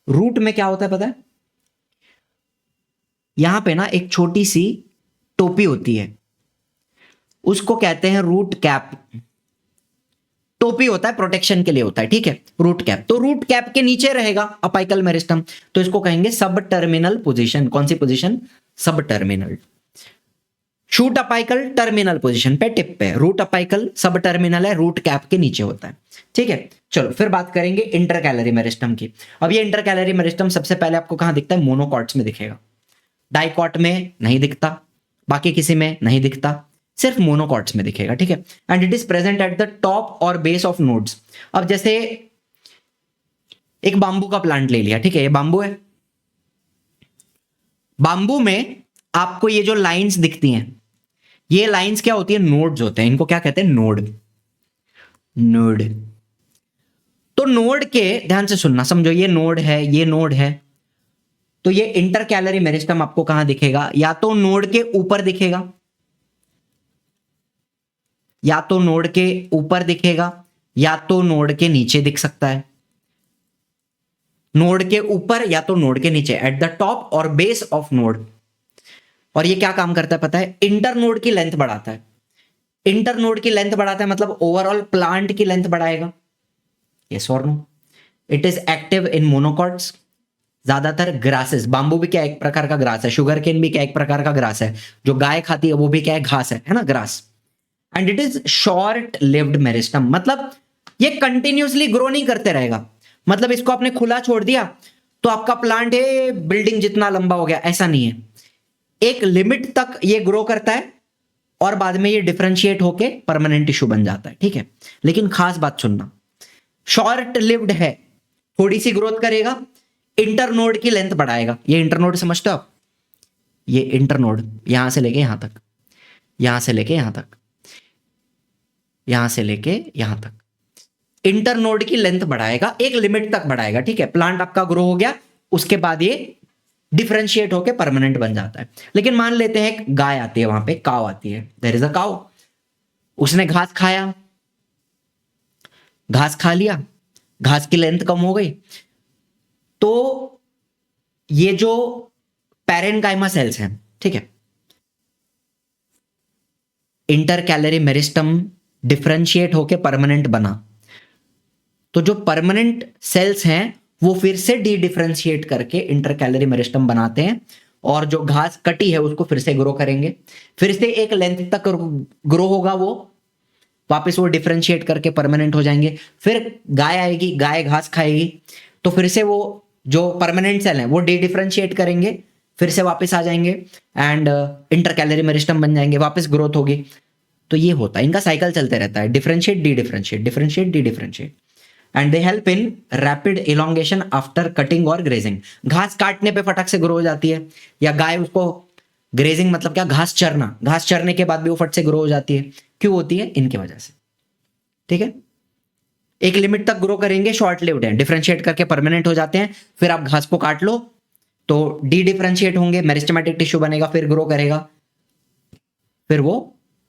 रूट में क्या होता है पता है, यहां पे ना एक छोटी सी टोपी होती है, उसको कहते हैं रूट कैप। टोपी होता है, प्रोटेक्शन के लिए होता है, ठीक है, रूट कैप। तो रूट कैप के नीचे रहेगा अपाइकल मेरिस्टम, तो इसको कहेंगे सब टर्मिनल पोजीशन। कौन सी पोजीशन? सब terminal. Shoot apical terminal position पे, टिप पे। रूट अपाइकल सब टर्मिनल है, रूट कैप के नीचे होता है, ठीक है। चलो फिर बात करेंगे इंटरकैलरी मेरिस्टम की। अब ये इंटरकैलरी मेरिस्टम सबसे पहले आपको कहां दिखता है? मोनोकॉट्स में दिखेगा, डाइकॉट में नहीं दिखता, बाकी किसी में नहीं दिखता, सिर्फ मोनोकॉट्स में दिखेगा, ठीक है। And it is present at the top और बेस ऑफ नोड्स। अब जैसे एक बांबू का प्लांट ले लिया, ठीक है, ये बांबू है, बांबू में आपको ये जो लाइंस दिखती हैं, ये लाइंस क्या होती है? नोड्स होते हैं, इनको क्या कहते हैं? नोड। नोड। तो नोड के, ध्यान से सुनना, समझो ये नोड है, ये नोड है, तो ये इंटरकैलरी मेरिस्टम आपको कहां दिखेगा? या तो नोड के ऊपर दिखेगा, या तो नोड के ऊपर दिखेगा, या तो नोड के नीचे दिख सकता है। नोड के ऊपर या तो नोड के नीचे, एट द टॉप और बेस ऑफ नोड। और ये क्या काम करता है पता है? इंटर नोड की लेंथ बढ़ाता है। इंटर नोड की लेंथ बढ़ाता है मतलब ओवरऑल प्लांट की लेंथ बढ़ाएगा। यस और no? It is active in monocots. ज्यादातर ग्रासेस, बांबू भी क्या एक प्रकार का ग्रास है, शुगर केन भी क्या एक प्रकार का ग्रास है, जो गाय खाती है वो भी क्या है? घास है ना, grass. And it is short lived meristem, मतलब ये कंटिन्यूसली ग्रो नहीं करते रहेगा। मतलब इसको आपने खुला छोड़ दिया तो आपका प्लांट है बिल्डिंग जितना लंबा हो गया, ऐसा नहीं है। एक लिमिट तक ये ग्रो करता है और बाद में ये डिफरेंशिएट होके परमानेंट टिश्यू बन जाता है, ठीक है। लेकिन खास बात सुनना, शॉर्ट लिव्ड है, थोड़ी सी ग्रोथ करेगा, इंटरनोड की लेंथ बढ़ाएगा। ये इंटरनोड समझते हो आप? ये इंटरनोड यहां से लेके यहां तक, यहां से लेके यहां तक, यहां से लेके यहां तक, इंटरनोड की लेंथ बढ़ाएगा, एक लिमिट तक बढ़ाएगा, ठीक है। प्लांट आपका ग्रो हो गया, उसके बाद ये डिफरेंशिएट होकर परमानेंट बन जाता है। लेकिन मान लेते हैं गाय आती है, वहां पे काव आती है, देयर इज अ काव, उसने घास खाया, घास खा लिया, घास की लेंथ कम हो गई, तो ये जो पैरेनकाइमा सेल्स हैं, ठीक है, इंटर कैलरी मेरिस्टम डिफरेंशिएट होके परमानेंट बना, तो जो परमानेंट सेल्स हैं वो फिर से डी डिफरेंशिएट करके इंटर कैलरी मेरिस्टम बनाते हैं, और जो घास कटी है उसको फिर से ग्रो करेंगे, फिर से एक लेंथ तक ग्रो होगा, वो वापस वो डिफरेंशिएट करके परमानेंट हो जाएंगे। फिर गाय आएगी, गाय घास खाएगी, तो फिर से वो जो परमानेंट सेल हैं वो डी डिफरेंशिएट करेंगे, फिर से वापस आ जाएंगे एंड इंटर कैलरी मेरिस्टम बन जाएंगे, वापस ग्रोथ होगी। तो ये होता है, इनका साइकिल चलते रहता है, differentiate D differentiate, differentiate D differentiate. And they help in rapid elongation after cutting और ग्रेजिंग। घास काटने पे फटक से ग्रो हो जाती है, या गाय उसको, ग्रेजिंग मतलब क्या? घास चरना, घास चरने के बाद भी वो फट से ग्रो हो जाती है। क्यों होती है? इनकी वजह से, ठीक है। एक लिमिट तक ग्रो करेंगे, शॉर्ट लिव्ड है, डिफरेंशिएट करके परमानेंट हो जाते हैं, फिर आप घास को काट लो तो डी डिफरेंशिएट होंगे, मेरिस्टेमेटिक टिश्यू बनेगा, फिर ग्रो करेगा, फिर वो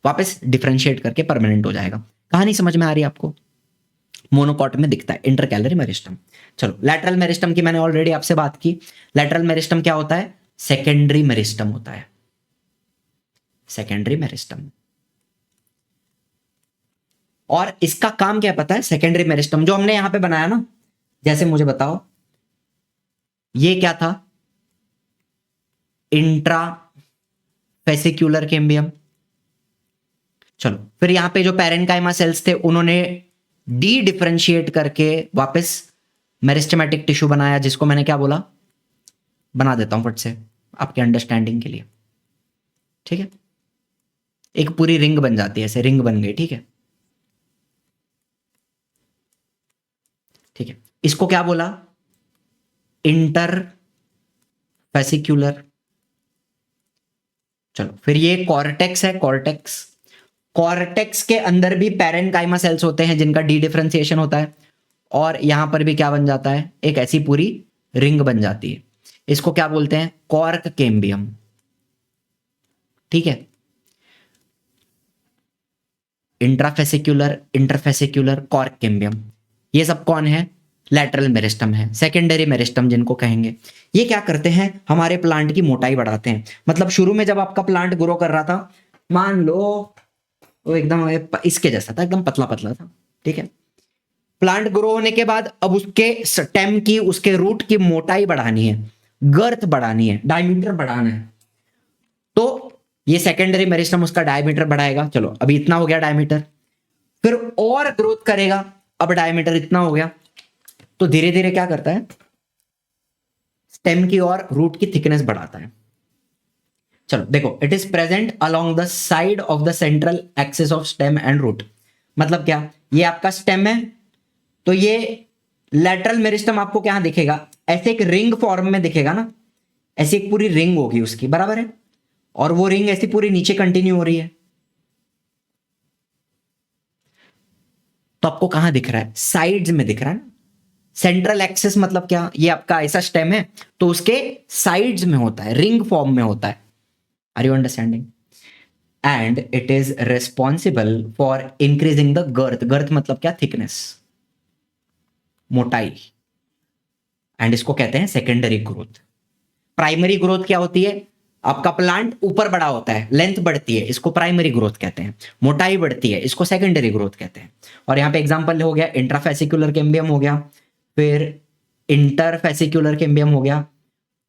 वापस डिफरेंशिएट करके परमानेंट हो जाएगा। कहानी समझ में आ रही है आपको? मोनोकॉट में दिखता है इंटरकैलरी मेरिस्टम। चलो लैटरल मेरिस्टम की मैंने ऑलरेडी आपसे बात की। लैटरल मेरिस्टम क्या होता है? सेकेंडरी मेरिस्टम होता है, सेकेंडरी मेरिस्टम। और इसका काम क्या पता है? सेकेंडरी मेरिस्टम जो हमने यहां पे बनाया ना, जैसे मुझे बताओ, ये क्या था? Intrafascicular cambium. चलो फिर यहां पे जो पैरेनकाइमा सेल्स थे उन्होंने डी डिफरेंशिएट करके वापस मेरिस्टेमेटिक टिश्यू बनाया, जिसको मैंने क्या बोला? बना देता हूं फट से आपके अंडरस्टैंडिंग के लिए, ठीक है। एक पूरी रिंग बन जाती है, ऐसे रिंग बन गई, ठीक है, ठीक है। इसको क्या बोला? इंटर फेसिक्यूलर। चलो फिर ये कॉर्टेक्स है, कॉर्टेक्स, कॉर्टेक्स के अंदर भी पैरेनकाइमा सेल्स होते हैं जिनका डी डिफरेंशिएशन होता है, और यहां पर भी क्या बन जाता है, एक ऐसी पूरी रिंग बन जाती है। इसको क्या बोलते हैं, कॉर्क कैम्बियम। ठीक है, इंट्राफेसिक्युलर, इंटरफेसिक्युलर, कॉर्क कैम्बियम, ये सब कौन है, लैटरल मेरिस्टम है। सेकेंडरी मेरिस्टम जिनको कहेंगे, ये क्या करते हैं, हमारे प्लांट की मोटाई बढ़ाते हैं। मतलब शुरू में जब आपका प्लांट ग्रो कर रहा था, मान लो वो एकदम इसके जैसा था, एकदम पतला पतला था, ठीक है। प्लांट ग्रो होने के बाद अब उसके स्टेम की, उसके रूट की मोटाई बढ़ानी है, गर्थ बढ़ानी है, डायमीटर बढ़ाना है, तो ये सेकेंडरी मेरिस्टम उसका डायमीटर बढ़ाएगा। चलो अभी इतना हो गया डायमीटर, फिर और ग्रोथ करेगा, अब डायमीटर इतना हो गया, तो धीरे धीरे क्या करता है, स्टेम की और रूट की थिकनेस बढ़ाता है। चलो देखो, it is present along the side of the central axis of stem and root. मतलब क्या, ये आपका स्टेम है, तो ये लैटरल मेरिस्टम आपको क्या दिखेगा, ऐसे एक रिंग फॉर्म में दिखेगा ना, ऐसी एक पूरी रिंग होगी उसकी, बराबर है, और वो रिंग ऐसी पूरी नीचे कंटिन्यू हो रही है। तो आपको कहां दिख रहा है, साइड्स में दिख रहा है ना। सेंट्रल एक्सिस मतलब क्या, ये आपका ऐसा स्टेम है, तो उसके साइड्स में होता है, रिंग फॉर्म में होता है। Are you understanding? And it is responsible for increasing the girth. Girth मतलब क्या, थिकनेस, मोटाई, एंड इसको कहते हैं सेकेंडरी ग्रोथ। प्राइमरी ग्रोथ क्या होती है, आपका प्लांट ऊपर बड़ा होता है, लेंथ बढ़ती है, इसको प्राइमरी ग्रोथ कहते हैं। मोटाई बढ़ती है, इसको सेकेंडरी ग्रोथ कहते हैं। और यहाँ पे एग्जांपल हो गया, इंट्राफेसिकुलर कैम्बियम हो गया, फिर इंटरफेसिकुलर कैम्बियम हो गया,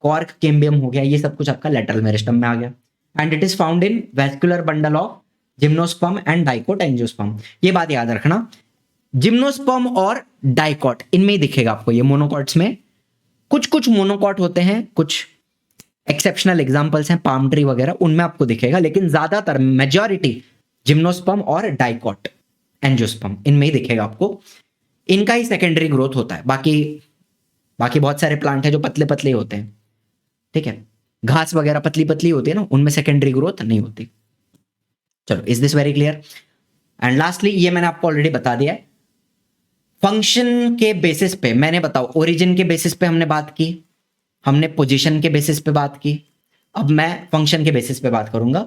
कॉर्क कैम्बियम हो गया, ये सब कुछ आपका लैटरल मेरिस्टम में आ गया। And it is found in vascular bundle of gymnosperm and dicot angiosperm. ये बात याद रखना, जिम्नोस्पर्म और डाइकोट इनमें ही दिखेगा आपको, ये मोनोकॉट्स में कुछ कुछ मोनोकॉट होते हैं, कुछ एक्सेप्शनल एग्जांपल्स हैं, पाम ट्री वगैरह, उनमें आपको दिखेगा, लेकिन ज्यादातर मेजॉरिटी जिम्नोस्पर्म और डाइकोट एंजियोस्पर्म इनमें ही दिखेगा आपको। इनका ही सेकेंडरी ग्रोथ होता है। बाकी बहुत सारे प्लांट हैं जो पतले पतले होते हैं, ठीक है, घास वगैरह पतली पतली होती है ना, उनमें सेकेंडरी ग्रोथ नहीं होती। चलो, is this very clear? And lastly, ये मैंने आपको ऑलरेडी बता दिया है, फंक्शन के बेसिस पे, मैंने बताओ ओरिजिन के बेसिस पे हमने बात की, हमने पोजीशन के बेसिस पे बात की, अब मैं फंक्शन के बेसिस पे बात करूंगा,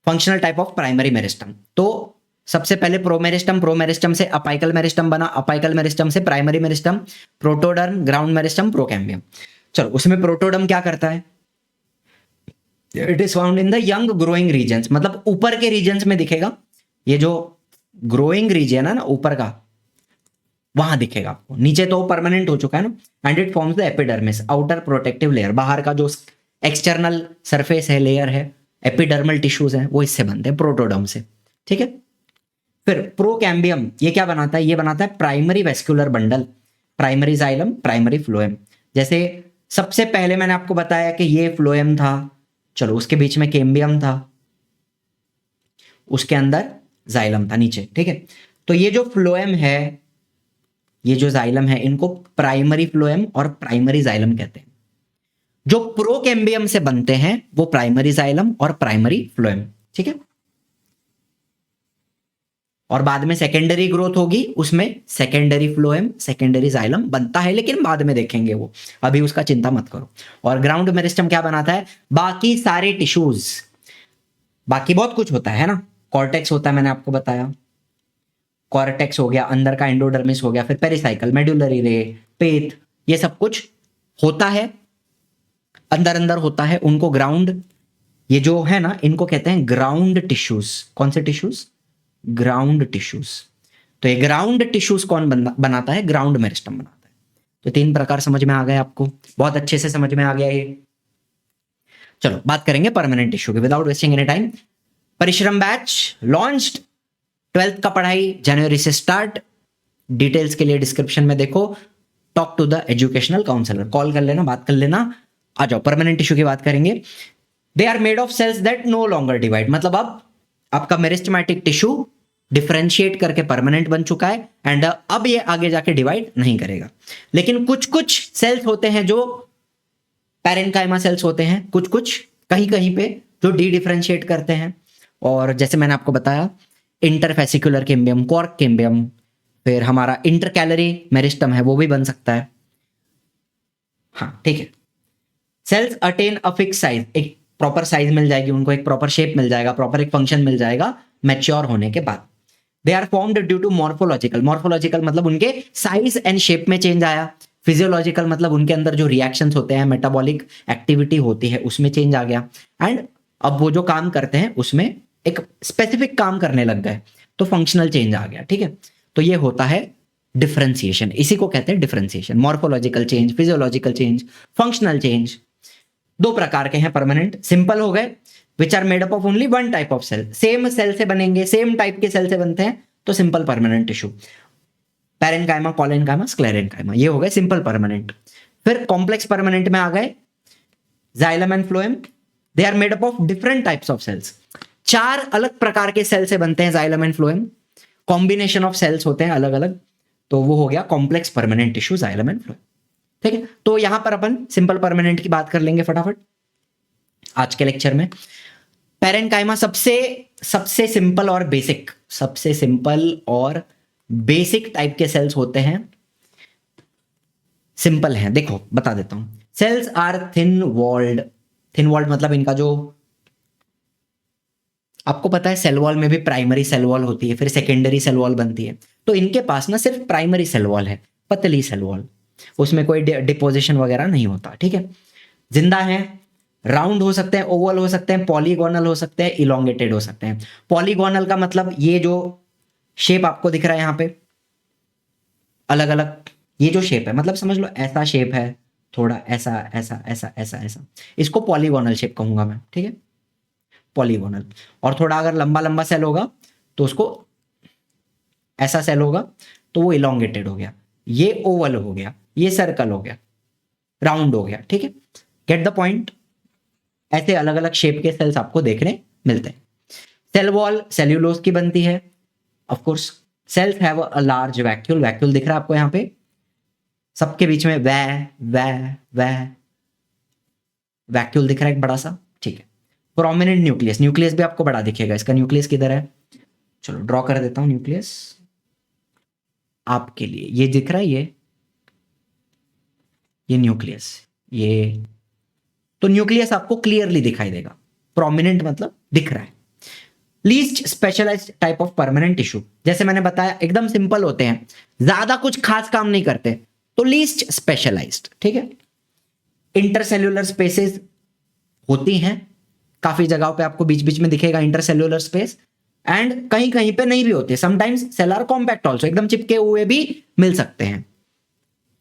functional type of primary meristem. तो सबसे पहले प्रोमेरिस्टम, प्रोमेरिस्टम से अपाइकल मेरिस्टम बना, अपाइकल मेरिस्टम से primary meristem, protoderm, ground meristem, procambium. चलो, उसमें प्रोटोडर्म क्या करता है, it is found in the young growing regions, मतलब ऊपर के रीजन्स में दिखेगा, ये जो ग्रोइंग रीजन है ना ऊपर का, वहां दिखेगा आपको, नीचे तो परमानेंट हो चुका है ना। And it forms the epidermis, outer protective layer, बाहर का जो एक्सटर्नल सरफेस है, लेयर है, एपिडर्मल टिश्यूज हैं, वो इससे बनते हैं, प्रोटोडर्म से, ठीक है। फिर प्रोकैम्बियम, ये क्या बनाता है, ये बनाता है primary vascular bundle, primary xylem, primary phloem. जैसे सबसे पहले मैंने आपको बताया कि ये फ्लोएम था, चलो उसके बीच में कैम्बियम था, उसके अंदर जाइलम था नीचे, ठीक है। तो ये जो फ्लोएम है, ये जो जाइलम है, इनको प्राइमरी फ्लोएम और प्राइमरी जाइलम कहते हैं। जो प्रोकैम्बियम से बनते हैं वो प्राइमरी जाइलम और प्राइमरी फ्लोएम, ठीक है। और बाद में सेकेंडरी ग्रोथ होगी, उसमें सेकेंडरी फ्लोएम, सेकेंडरी जाइलम बनता है, लेकिन बाद में देखेंगे वो, अभी उसका चिंता मत करो। और ग्राउंड मेरिस्टम क्या बनाता है, बाकी सारे टिश्यूज, बाकी बहुत कुछ होता है ना, कॉर्टेक्स होता है, मैंने आपको बताया, कॉर्टेक्स हो गया, अंदर का एंडोडर्मिस हो गया, फिर पेरिसाइकल, मेडुलरी रे, पेट, ये सब कुछ होता है, अंदर अंदर होता है, उनको ग्राउंड, ये जो है ना, इनको कहते हैं ग्राउंड टिश्यूज। कौन से टिश्यूज, ग्राउंड टिश्यूज। तो ये ग्राउंड टिश्यूज कौन बनाता है, ग्राउंड मेरिस्टम बनाता है। तो 3 प्रकार समझ में आ गए आपको, बहुत अच्छे से समझ में आ गया ये। चलो बात करेंगे परमानेंट टिश्यू की, विदाउट वेस्टिंग एनी टाइम। परिश्रम बैच लॉन्च्ड, 12th का पढ़ाई जनवरी से स्टार्ट, डिटेल्स के लिए डिस्क्रिप्शन में देखो, talk to the educational counsellor, call कर लेना, बात कर लेना। आ जाओ, परमानेंट टिश्यू की बात करेंगे। They are made of cells that no longer divide, मतलब अब आपका मेरिस्टेमेटिक टिश्यू डिफरेंशिएट करके परमानेंट बन चुका है, एंड अब ये आगे जाके डिवाइड नहीं करेगा। लेकिन कुछ कुछ सेल्स होते हैं जो पैरेन्काइमा सेल्स होते हैं, कुछ कुछ कहीं कहीं पे जो डी डिफरेंशिएट करते हैं, और जैसे मैंने आपको बताया इंटरफेसिकुलर कैम्बियम, कॉर्क कैम्बियम, फिर हमारा इंटरकैलरी मेरिस्टम है वो भी बन सकता है। हाँ ठीक है। Cells attain a fix size, एक प्रॉपर साइज मिल जाएगी उनको, एक प्रॉपर शेप मिल जाएगा, प्रॉपर एक फंक्शन मिल जाएगा मैच्योर होने के बाद। They are formed due to morphological, morphological मतलब उनके साइज एंड शेप में चेंज आया, फिजियोलॉजिकल मतलब उनके अंदर जो रिएक्शंस होते हैं, मेटाबॉलिक एक्टिविटी होती है उसमें चेंज आ गया, एंड अब वो जो काम करते हैं उसमें एक स्पेसिफिक काम करने लग गए तो फंक्शनल चेंज आ गया। ठीक है, तो ये होता है डिफरेंशिएशन, इसी को कहते हैं differentiation. Morphological change, physiological change, functional change. दो प्रकार के हैं परमानेंट, सिंपल हो गए which are made up of only one type of cell, same cell से बनेंगे, सेम टाइप के सेल से बनते हैं तो simple permanent tissue. Parenchyma, collenchyma, sclerenchyma, ये हो गए सिंपल परमानेंट। फिर कॉम्प्लेक्स परमानेंट में आ गए xylem and phloem, they are made up of different types of cells. चार अलग प्रकार के सेल से बनते हैं जाइलम एंड फ्लोएम, कॉम्बिनेशन ऑफ सेल्स होते हैं अलग अलग, तो वो हो गया complex permanent tissue xylem and phloem. ठीक है, तो यहां पर अपन सिंपल परमानेंट की बात कर लेंगे फटाफट आज के लेक्चर में। पैरेन्काइमा सबसे सिंपल और बेसिक, सबसे सिंपल और बेसिक टाइप के सेल्स होते हैं, सिंपल हैं। देखो बता देता हूं, cells are thin walled, thin walled मतलब इनका जो, आपको पता है सेल वॉल में भी प्राइमरी सेल वॉल होती है, फिर सेकेंडरी सेल वॉल बनती है, तो इनके पास ना सिर्फ प्राइमरी सेल वॉल है, पतली सेल वॉल, उसमें कोई डिपोजिशन वगैरह नहीं होता। ठीक है, जिंदा है, राउंड हो सकते हैं, ओवल हो सकते हैं, पॉलीगोनल हो सकते हैं, इलोंगेटेड हो सकते हैं। पॉलीगोनल का मतलब ये जो शेप आपको दिख रहा है यहाँ पे अलग अलग, ये जो शेप है मतलब समझ लो ऐसा शेप है, थोड़ा ऐसा ऐसा ऐसा ऐसा ऐसा, इसको पॉलीगोनल शेप कहूंगा मैं। ठीक है, पॉलीगोनल। और थोड़ा अगर लंबा लंबा सेल होगा तो उसको, ऐसा सेल होगा तो वो इलोंगेटेड हो गया, ये ओवल हो गया, ये सर्कल हो गया, राउंड हो गया। ठीक है, गेट द पॉइंट। ऐसे अलग अलग शेप के सेल्स आपको देखने मिलते हैं। सेल वॉल सेल्यूलोज की बनती है, of course. Cells have a large vacuole, vacuole दिख रहा है आपको यहाँ पे, सबके बीच में वैक्यूल दिख रहा है एक बड़ा सा। ठीक है, प्रोमिनेंट न्यूक्लियस, न्यूक्लियस भी आपको बड़ा दिखेगा, इसका न्यूक्लियस किधर है, चलो ड्रॉ कर देता हूं न्यूक्लियस आपके लिए, ये दिख रहा है, ये न्यूक्लियस, ये, तो न्यूक्लियस आपको क्लियरली दिखाई देगा, प्रोमिनेंट मतलब दिख रहा है। Least specialised type of permanent tissue, जैसे मैंने बताया एकदम सिंपल होते हैं, ज्यादा कुछ खास काम नहीं करते, तो लीस्ट स्पेशलाइज्ड। ठीक है, इंटरसेल्यूलर स्पेसेस होती हैं, काफी जगहों पे आपको बीच बीच में दिखेगा इंटरसेल्यूलर स्पेस, एंड कहीं कहीं पे नहीं भी होते, sometimes cell are compact also, एकदम चिपके हुए भी मिल सकते हैं।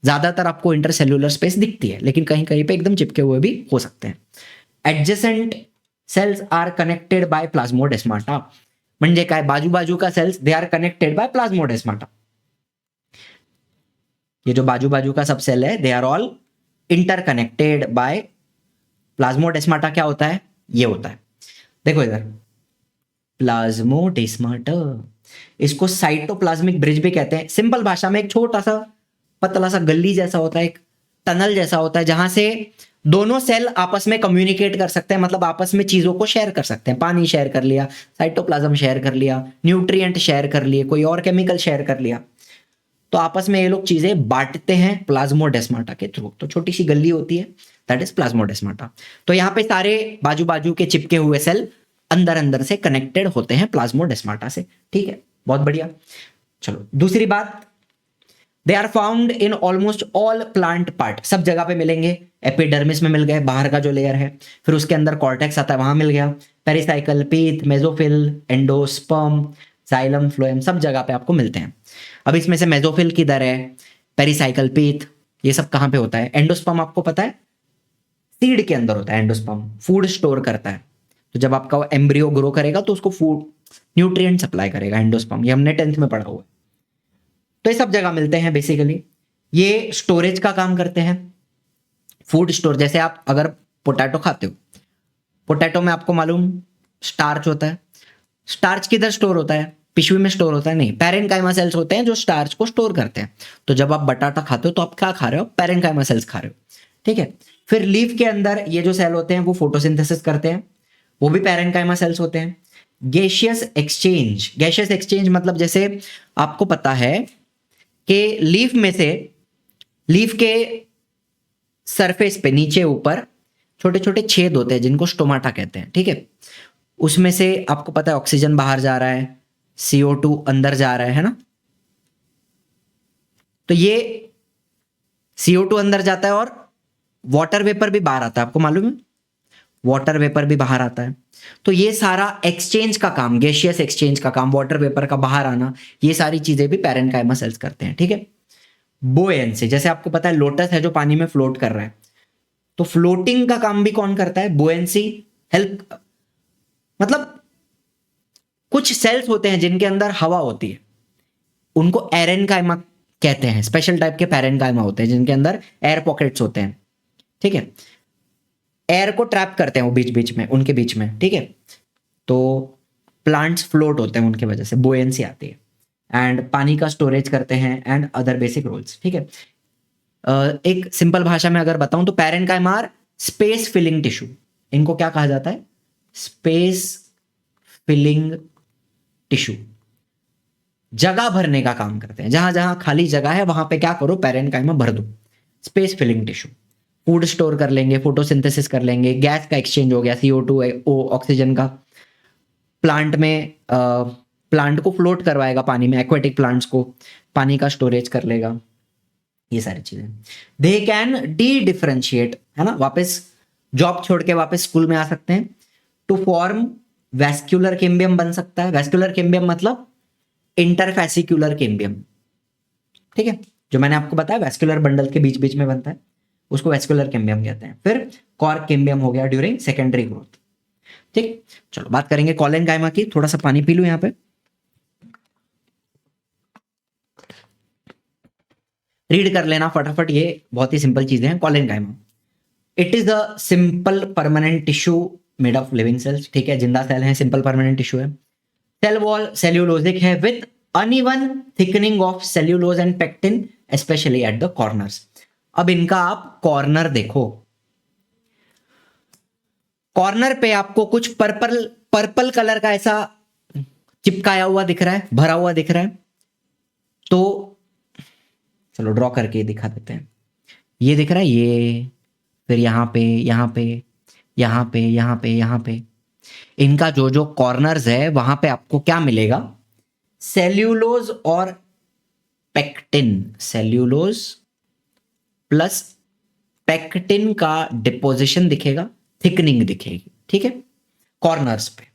ज्यादातर आपको इंटरसेल्यूलर स्पेस दिखती है, लेकिन कहीं कहीं पे एकदम चिपके हुए भी हो सकते हैं। Adjacent cells are connected by plasmodesmata, म्हणजे काय, बाजू बाजू का cells they are connected by plasmodesmata, ये जो बाजू बाजू का सब सेल है they are all interconnected by plasmodesmata. क्या होता है, ये होता है, देखो इधर प्लाज्मोडेस्माटा, इसको साइटोप्लाज्मिक ब्रिज भी कहते हैं। सिंपल भाषा में एक छोटा सा पतला सा गली जैसा होता है, एक टनल जैसा होता है, जहां से दोनों सेल आपस में कम्युनिकेट कर सकते हैं, मतलब आपस में चीजों को शेयर कर सकते हैं। पानी शेयर कर लिया, साइटोप्लाज्म शेयर कर लिया, न्यूट्रिएंट शेयर कर लिए, कोई और केमिकल शेयर कर लिया, तो आपस में ये लोग चीजें बांटते हैं प्लाज्मोडेस्माटा के थ्रू। तो छोटी सी गली होती है, दैट इज प्लाज्मोडेस्माटा। तो यहाँ पे सारे बाजू बाजू के चिपके हुए सेल अंदर अंदर से कनेक्टेड होते हैं प्लाज्मोडेस्माटा से। ठीक है, बहुत बढ़िया। चलो दूसरी बात, they are found in almost all plant part, सब जगह पे मिलेंगे। एपिडर्मिस में मिल गए, बाहर का जो लेयर है, फिर उसके अंदर कॉर्टेक्स आता है, वहां मिल गया, pericycle, pith, mesophyll, endosperm, xylem, phloem, सब जगह पे आपको मिलते हैं। अब इसमें से मेसोफिल किधर है, पेरिसाइकल, पीथ, ये सब कहां पे होता है। एंडोस्पर्म आपको पता है सीड के अंदर होता है, एंडोस्पर्म फूड स्टोर करता है, तो जब आपका एम्ब्रियो ग्रो करेगा तो उसको फूड न्यूट्रिएंट सप्लाई करेगा एंडोस्पर्म, ये हमने 10th में पढ़ा हुआ है। तो ये सब जगह मिलते हैं बेसिकली, ये स्टोरेज का काम करते हैं, फूड स्टोर। जैसे आप अगर पोटैटो खाते हो, पोटैटो में आपको मालूम स्टार्च होता है, स्टार्च किधर स्टोर होता है, पिशवी में स्टोर होता है, नहीं, पैरेन्काइमा सेल्स होते हैं जो स्टार्च को स्टोर करते हैं। तो जब आप बटाटा खाते हो तो आप क्या खा रहे हो, पैरेन्काइमा सेल्स खा रहे हो। ठीक है, फिर लीफ के अंदर ये जो सेल होते हैं वो फोटोसिंथेसिस करते हैं, वो भी पैरेन्काइमा सेल्स होते हैं। गैसियस एक्सचेंज, गैसियस एक्सचेंज मतलब जैसे आपको पता है कि लीफ में से, लीफ के सरफेस पे नीचे ऊपर छोटे छोटे छेद होते हैं जिनको स्टोमाटा कहते हैं, ठीक है। उसमें से आपको पता है ऑक्सीजन बाहर जा रहा है, CO2 अंदर जा रहा है ना। तो ये CO2 अंदर जाता है और वाटर वेपर भी बाहर आता है, आपको मालूम है, वाटर वेपर भी बाहर आता है। तो ये सारा एक्सचेंज का काम, गैसियस एक्सचेंज का काम, वाटर वेपर का बाहर आना, ये सारी चीजें भी पैरेन्काइमा सेल्स करते हैं, ठीक है। बोएंसी, जैसे आपको पता है लोटस है जो पानी में फ्लोट कर रहा है, तो फ्लोटिंग का काम भी कौन करता है, बोएंसी हेल्प। मतलब कुछ सेल्स होते हैं जिनके अंदर हवा होती है, उनको एरेनकाइमा कहते हैं। स्पेशल टाइप के पैरेन्काइमा होते हैं जिनके अंदर एयर पॉकेट्स होते हैं, ठीक है। एयर को ट्रैप करते हैं वो बीच बीच में, उनके बीच में, ठीक है। तो प्लांट्स फ्लोट होते हैं उनकी वजह से बोएंसी आती है, एंड पानी का स्टोरेज करते हैं एंड अदर बेसिक रोल्स, ठीक है। एक सिंपल भाषा में अगर बताऊं तो parenchyma are space filling tissue. इनको क्या कहा जाता है, स्पेस फिलिंग टिश्यू। जगह भरने का काम करते हैं, जहां जहां खाली जगह है वहां पे क्या करो, पैरेन्काइमा भर दो। Space filling tissue, food store कर लेंगे, फोटोसिंथेसिस कर लेंगे, गैस का एक्सचेंज हो गया, CO2 ऑक्सीजन का, प्लांट में प्लांट को फ्लोट करवाएगा पानी में, एक्वेटिक प्लांट्स को पानी का स्टोरेज कर लेगा, ये सारी चीजें। दे कैन डी डिफरेंशिएट, है ना, वापस जॉब छोड़ के वापस स्कूल में आ सकते हैं। टू फॉर्म वैस्कुलर कैम्बियम बन सकता है। वैस्कुलर कैम्बियम मतलब इंटरफेसिकुलर कैम्बियम, ठीक है, जो मैंने आपको बताया वैस्कुलर बंडल के बीच बीच में बनता है, उसको वैस्कुलर कैम्बियम कहते हैं। फिर कॉर्क कैम्बियम हो गया ड्यूरिंग सेकेंडरी ग्रोथ, ठीक। चलो बात करेंगे कॉलेनकाइमा की, थोड़ा सा पानी पी लूं यहाँ पे। रीड कर लेना फटाफट, ये बहुत ही सिंपल चीजें हैं। Collenchyma, it is a simple permanent tissue made of living cells, ठीक है, जिंदा सेल है, सिंपल परमानेंट टिश्यू है। सेल वॉल सेल्यूलोजिक है with uneven thickening of cellulose and pectin specially at the corners. अब इनका आप कॉर्नर देखो, कॉर्नर पे आपको कुछ पर्पल पर्पल कलर का ऐसा चिपकाया हुआ दिख रहा है, भरा हुआ दिख रहा है। तो चलो ड्रॉ करके दिखा देते हैं। ये दिख रहा है, ये, फिर यहाँ पे, यहाँ पे, यहाँ पे, यहाँ पे, यहाँ पे, इनका जो जो कॉर्नर्स है वहां पे आपको क्या मिलेगा, सेल्यूलोज और पेक्टिन, सेल्यूलोज प्लस पेक्टिन का डिपोजिशन दिखेगा, थिकनिंग दिखेगी, ठीक है, कॉर्नर्स पे।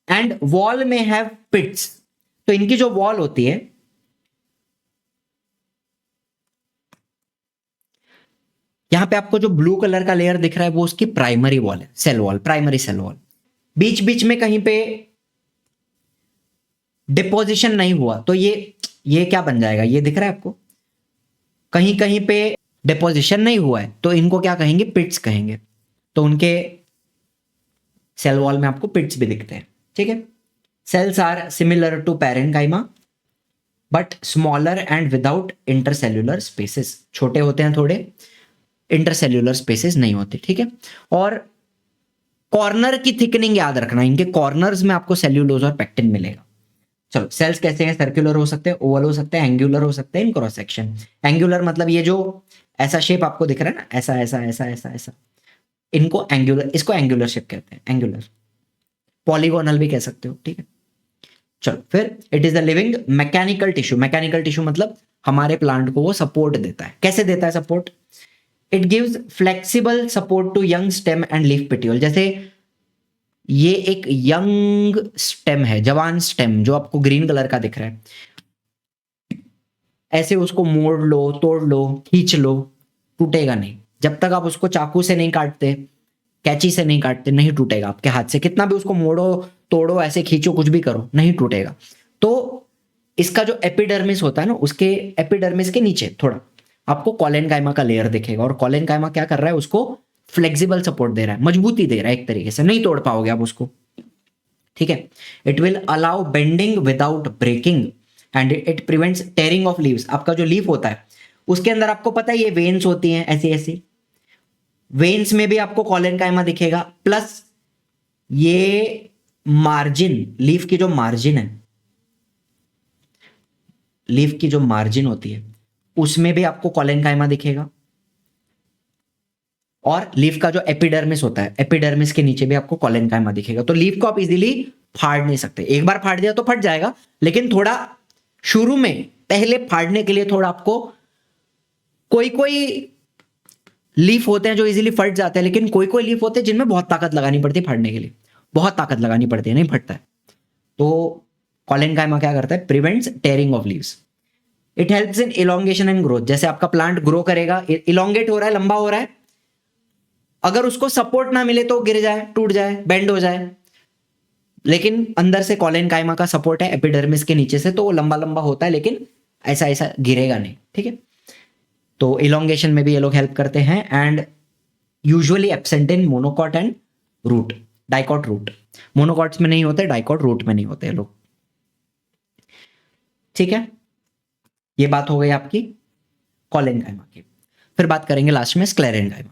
एंड वॉल में हैव पिट्स, तो इनकी जो वॉल होती है, यहां पे आपको जो ब्लू कलर का लेयर दिख रहा है वो उसकी प्राइमरी वॉल है, cell wall, primary cell wall. बीच बीच में कहीं पे डिपोजिशन नहीं हुआ तो ये क्या बन जाएगा, ये दिख रहा है आपको, कहीं कहीं पे डिपोजिशन नहीं हुआ है तो इनको क्या कहेंगे, पिट्स कहेंगे। तो उनके सेल वॉल में आपको पिट्स भी दिखते हैं, ठीक है। Cells are similar to parenchyma but smaller and without intercellular spaces, छोटे होते हैं थोड़े, इंटरसेल्यूलर स्पेसेस नहीं होते, ठीक है। और कॉर्नर की थिकनिंग याद रखना, इनके कॉर्नर्स में आपको सेल्यूलोज और पेक्टिन मिलेगा। चलो सेल्स कैसे हैं, सर्कुलर हो सकते हैं, ओवल हो सकते हैं, एंगुलर हो सकते हैं, इन क्रॉस सेक्शन। एंगुलर मतलब ये जो ऐसा शेप आपको दिख रहा है ना, ऐसा ऐसा ऐसा ऐसा ऐसा, इनको एंगुलर, इसको एंगुलर शेप कहते हैं, एंगुलर। पॉलीगोनल भी कह सकते हो, ठीक है। चलो फिर it is the living mechanical tissue. Mechanical tissue मतलब हमारे प्लांट को वो सपोर्ट देता है। कैसे देता है support, it gives flexible support to young stem and leaf petiole. जैसे ये एक यंग स्टेम है, जवान स्टेम जो आपको ग्रीन कलर का दिख रहा है, ऐसे उसको मोड़ लो, तोड़ लो, खींच लो, टूटेगा नहीं। जब तक आप उसको चाकू से नहीं काटते, कैंची से नहीं काटते, नहीं टूटेगा आपके हाथ से। कितना भी उसको मोड़ो, तोड़ो, ऐसे खींचो, कुछ भी करो, नहीं टूटेगा। तो इसका जो एपिडर्मिस होता है ना, उसके एपिडर्मिस के नीचे थोड़ा आपको कॉलेनकाइमा का लेयर दिखेगा, और कॉलेनकाइमा क्या कर रहा है, उसको फ्लेक्सिबल सपोर्ट दे रहा है, मजबूती दे रहा है एक तरीके से, नहीं तोड़ पाओगे आप उसको, ठीक है। It will allow bending without breaking and it prevents tearing of leaves. आपका जो लीफ होता है उसके अंदर आपको पता है ये वेन्स होती हैं, ऐसी ऐसी वेन्स में भी आपको कॉलेनकाइमा दिखेगा, प्लस ये मार्जिन, लीफ की जो मार्जिन है, लीफ की जो मार्जिन होती है उसमें भी आपको कॉलेनकाइमा दिखेगा, और लीफ का जो एपिडर्मिस होता है, एपिडर्मिस के नीचे भी आपको कॉलेनकाइमा दिखेगा। तो लीफ को आप इजीली फाड़ नहीं सकते, एक बार फाड़ दिया तो फट जाएगा, लेकिन थोड़ा शुरू में पहले फाड़ने के लिए थोड़ा आपको, कोई कोई लीफ होते हैं जो इजीली फट जाते हैं, लेकिन कोई कोई लीफ होते हैं जिनमें बहुत ताकत लगानी पड़ती है फाड़ने के लिए, बहुत ताकत लगानी पड़ती है, नहीं फटता है। तो कॉलेनकाइमा क्या करता है, prevents tearing of leaves. It helps in elongation and growth. जैसे आपका प्लांट ग्रो करेगा, इलोंगेट हो रहा है, लंबा हो रहा है, अगर उसको सपोर्ट ना मिले तो गिर जाए, टूट जाए, बेंड हो जाए, लेकिन अंदर से कॉलेनकाइमा का सपोर्ट है एपिडर्मिस के नीचे से, तो वो लंबा लंबा होता है, लेकिन ऐसा ऐसा गिरेगा नहीं, ठीक है। तो इलोंगेशन में भी ये लोग हेल्प करते हैं, and usually absent in monocot and root, dicot root. Monocots में नहीं होते, डाइकॉट रूट में नहीं होते लोग, ठीक है। ये बात हो गई आपकी कॉलेनकाइमा की। फिर बात करेंगे लास्ट में स्क्लेरेनकाइमा।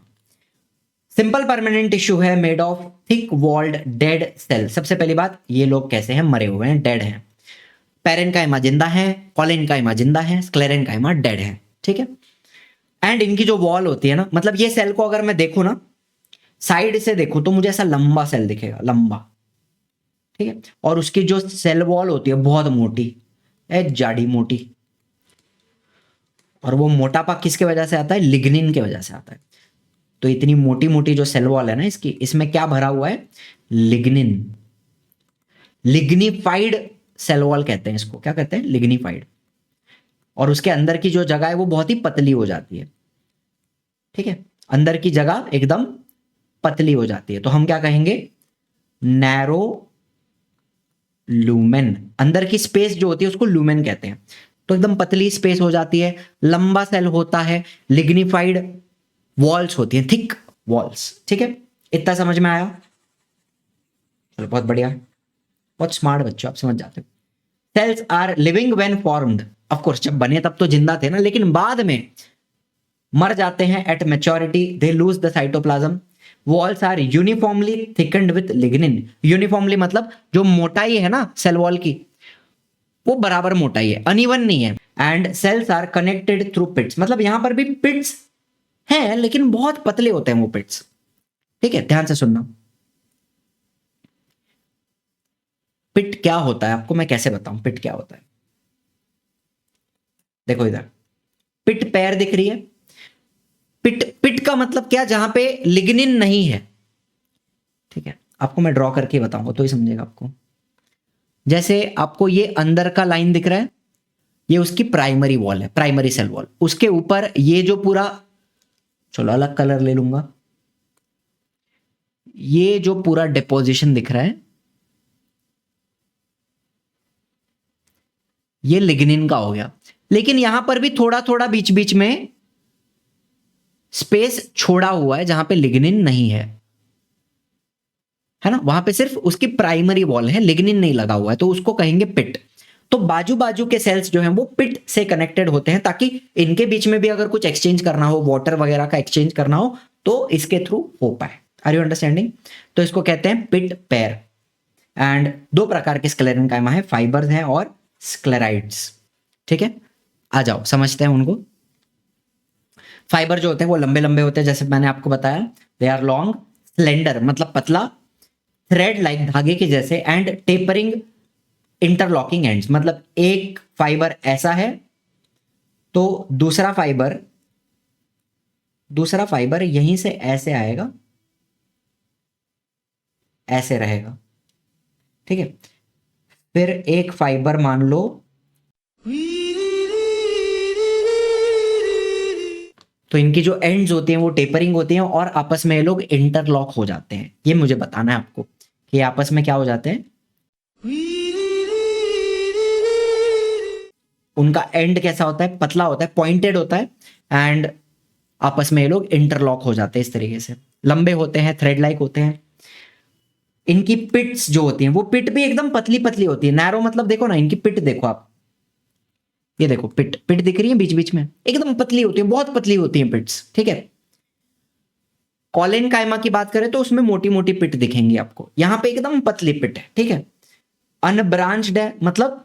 सिंपल परमानेंट टिश्यू है, made of thick walled dead cell. सबसे पहली बात, ये लोग कैसे हैं, मरे हुए हैं, डेड हैं। पेरेनकाइमा जिंदा है, कॉलेनकाइमा जिंदा है, स्क्लेरेनकाइमा डेड है, ठीक है। एंड इनकी जो वॉल होती है ना, मतलब ये सेल को अगर मैं देखूं ना, साइड से देखूं तो मुझे ऐसा लंबा सेल दिखेगा, लंबा, ठीक है। और उसकी जो सेल वॉल होती है बहुत मोटी, जाड़ी मोटी। और वो मोटापा किसके वजह से आता है, लिग्निन के वजह से आता है। तो इतनी मोटी मोटी जो सेल वॉल है ना इसकी, इसमें क्या भरा हुआ है, लिग्निन। लिग्निफाइड सेल वॉल कहते हैं इसको, क्या कहते हैं, लिग्निफाइड। और उसके अंदर की जो जगह है वो बहुत ही पतली हो जाती है, ठीक है, अंदर की जगह एकदम पतली हो जाती है, तो हम क्या कहेंगे, नैरो लूमेन। अंदर की स्पेस जो होती है उसको लूमेन कहते हैं। तो एकदम पतली स्पेस हो जाती है, लंबा सेल होता है, लिग्निफाइड वॉल्स होती हैं, थिक वॉल्स, ठीक है। इतना समझ में आया, चलो बहुत बढ़िया, बहुत स्मार्ट बच्चों, आप समझ जाते हो। Cells are living when formed, of course जब बने तब तो जिंदा थे ना, लेकिन बाद में मर जाते हैं। At maturity they lose the cytoplasm. Walls are uniformly thickened with lignin. Uniformly मतलब जो मोटाई है ना सेल वॉल की, वो बराबर मोटाई है, अनइवन नहीं है। And cells are connected through pits, मतलब यहां पर भी पिट्स हैं, लेकिन बहुत पतले होते हैं वो पिट्स, ठीक है, ध्यान से सुनना। पिट क्या होता है आपको मैं कैसे बताऊं, पिट क्या होता है। देखो इधर पिट पैर दिख रही है, पिट, पिट का मतलब क्या, जहां पे लिग्निन नहीं है, ठीक है। आपको मैं ड्रॉ करके बताऊंगा तो ही समझेगा आपको। जैसे आपको ये अंदर का लाइन दिख रहा है, ये उसकी प्राइमरी वॉल है, प्राइमरी सेल वॉल। उसके ऊपर ये जो पूरा, चलो अलग कलर ले लूंगा, ये जो पूरा डिपोजिशन दिख रहा है ये लिग्निन का हो गया, लेकिन यहां पर भी थोड़ा थोड़ा बीच बीच में स्पेस छोड़ा हुआ है जहां पे लिग्निन नहीं है ना, वहां पे सिर्फ उसकी प्राइमरी वॉल है, लिग्निन नहीं लगा हुआ है, तो उसको कहेंगे पिट। तो बाजू बाजू के सेल्स जो हैं वो पिट से कनेक्टेड होते हैं, ताकि इनके बीच में भी अगर कुछ एक्सचेंज करना हो, वाटर वगैरह का एक्सचेंज करना हो, तो इसके थ्रू हो पाए। Are you understanding. तो इसको कहते हैं पिट पैर। एंड दो प्रकार के स्क्लेरेनकाइमा है, फाइबर्स हैं और स्क्लेराइड्स, ठीक है। आ जाओ समझते हैं उनको। फाइबर जो होते हैं वो लंबे लंबे होते हैं, जैसे मैंने आपको बताया, दे आर लॉन्ग, स्लेंडर मतलब पतला, थ्रेड लाइक धागे के जैसे, एंड टेपरिंग इंटरलॉकिंग एंड्स, मतलब एक फाइबर ऐसा है तो दूसरा फाइबर यहीं से ऐसे आएगा, ऐसे रहेगा, ठीक है। फिर एक फाइबर मान लो, तो इनकी जो एंड्स होती हैं वो टेपरिंग होती हैं और आपस में ये लोग इंटरलॉक हो जाते हैं। ये मुझे बताना है आपको कि आपस में क्या हो जाते हैं, उनका एंड कैसा होता है, पतला होता है, पॉइंटेड होता है, एंड आपस में ये लोग इंटरलॉक हो जाते हैं इस तरीके से, लंबे होते हैं, थ्रेड लाइक होते हैं। इनकी पिट्स जो होती हैं वो पिट भी एकदम पतली पतली होती है, नैरो मतलब देखो ना, इनकी पिट देखो आप, ये देखो पिट, पिट दिख रही है बीच बीच में, एकदम पतली होती है, बहुत पतली होती है पिट्स, ठीक है। कॉलेन काइमा की बात करें तो उसमें मोटी मोटी पिट दिखेंगी आपको, यहां पे एकदम पतली पिट है, ठीक है। अनब्रांच्ड है मतलब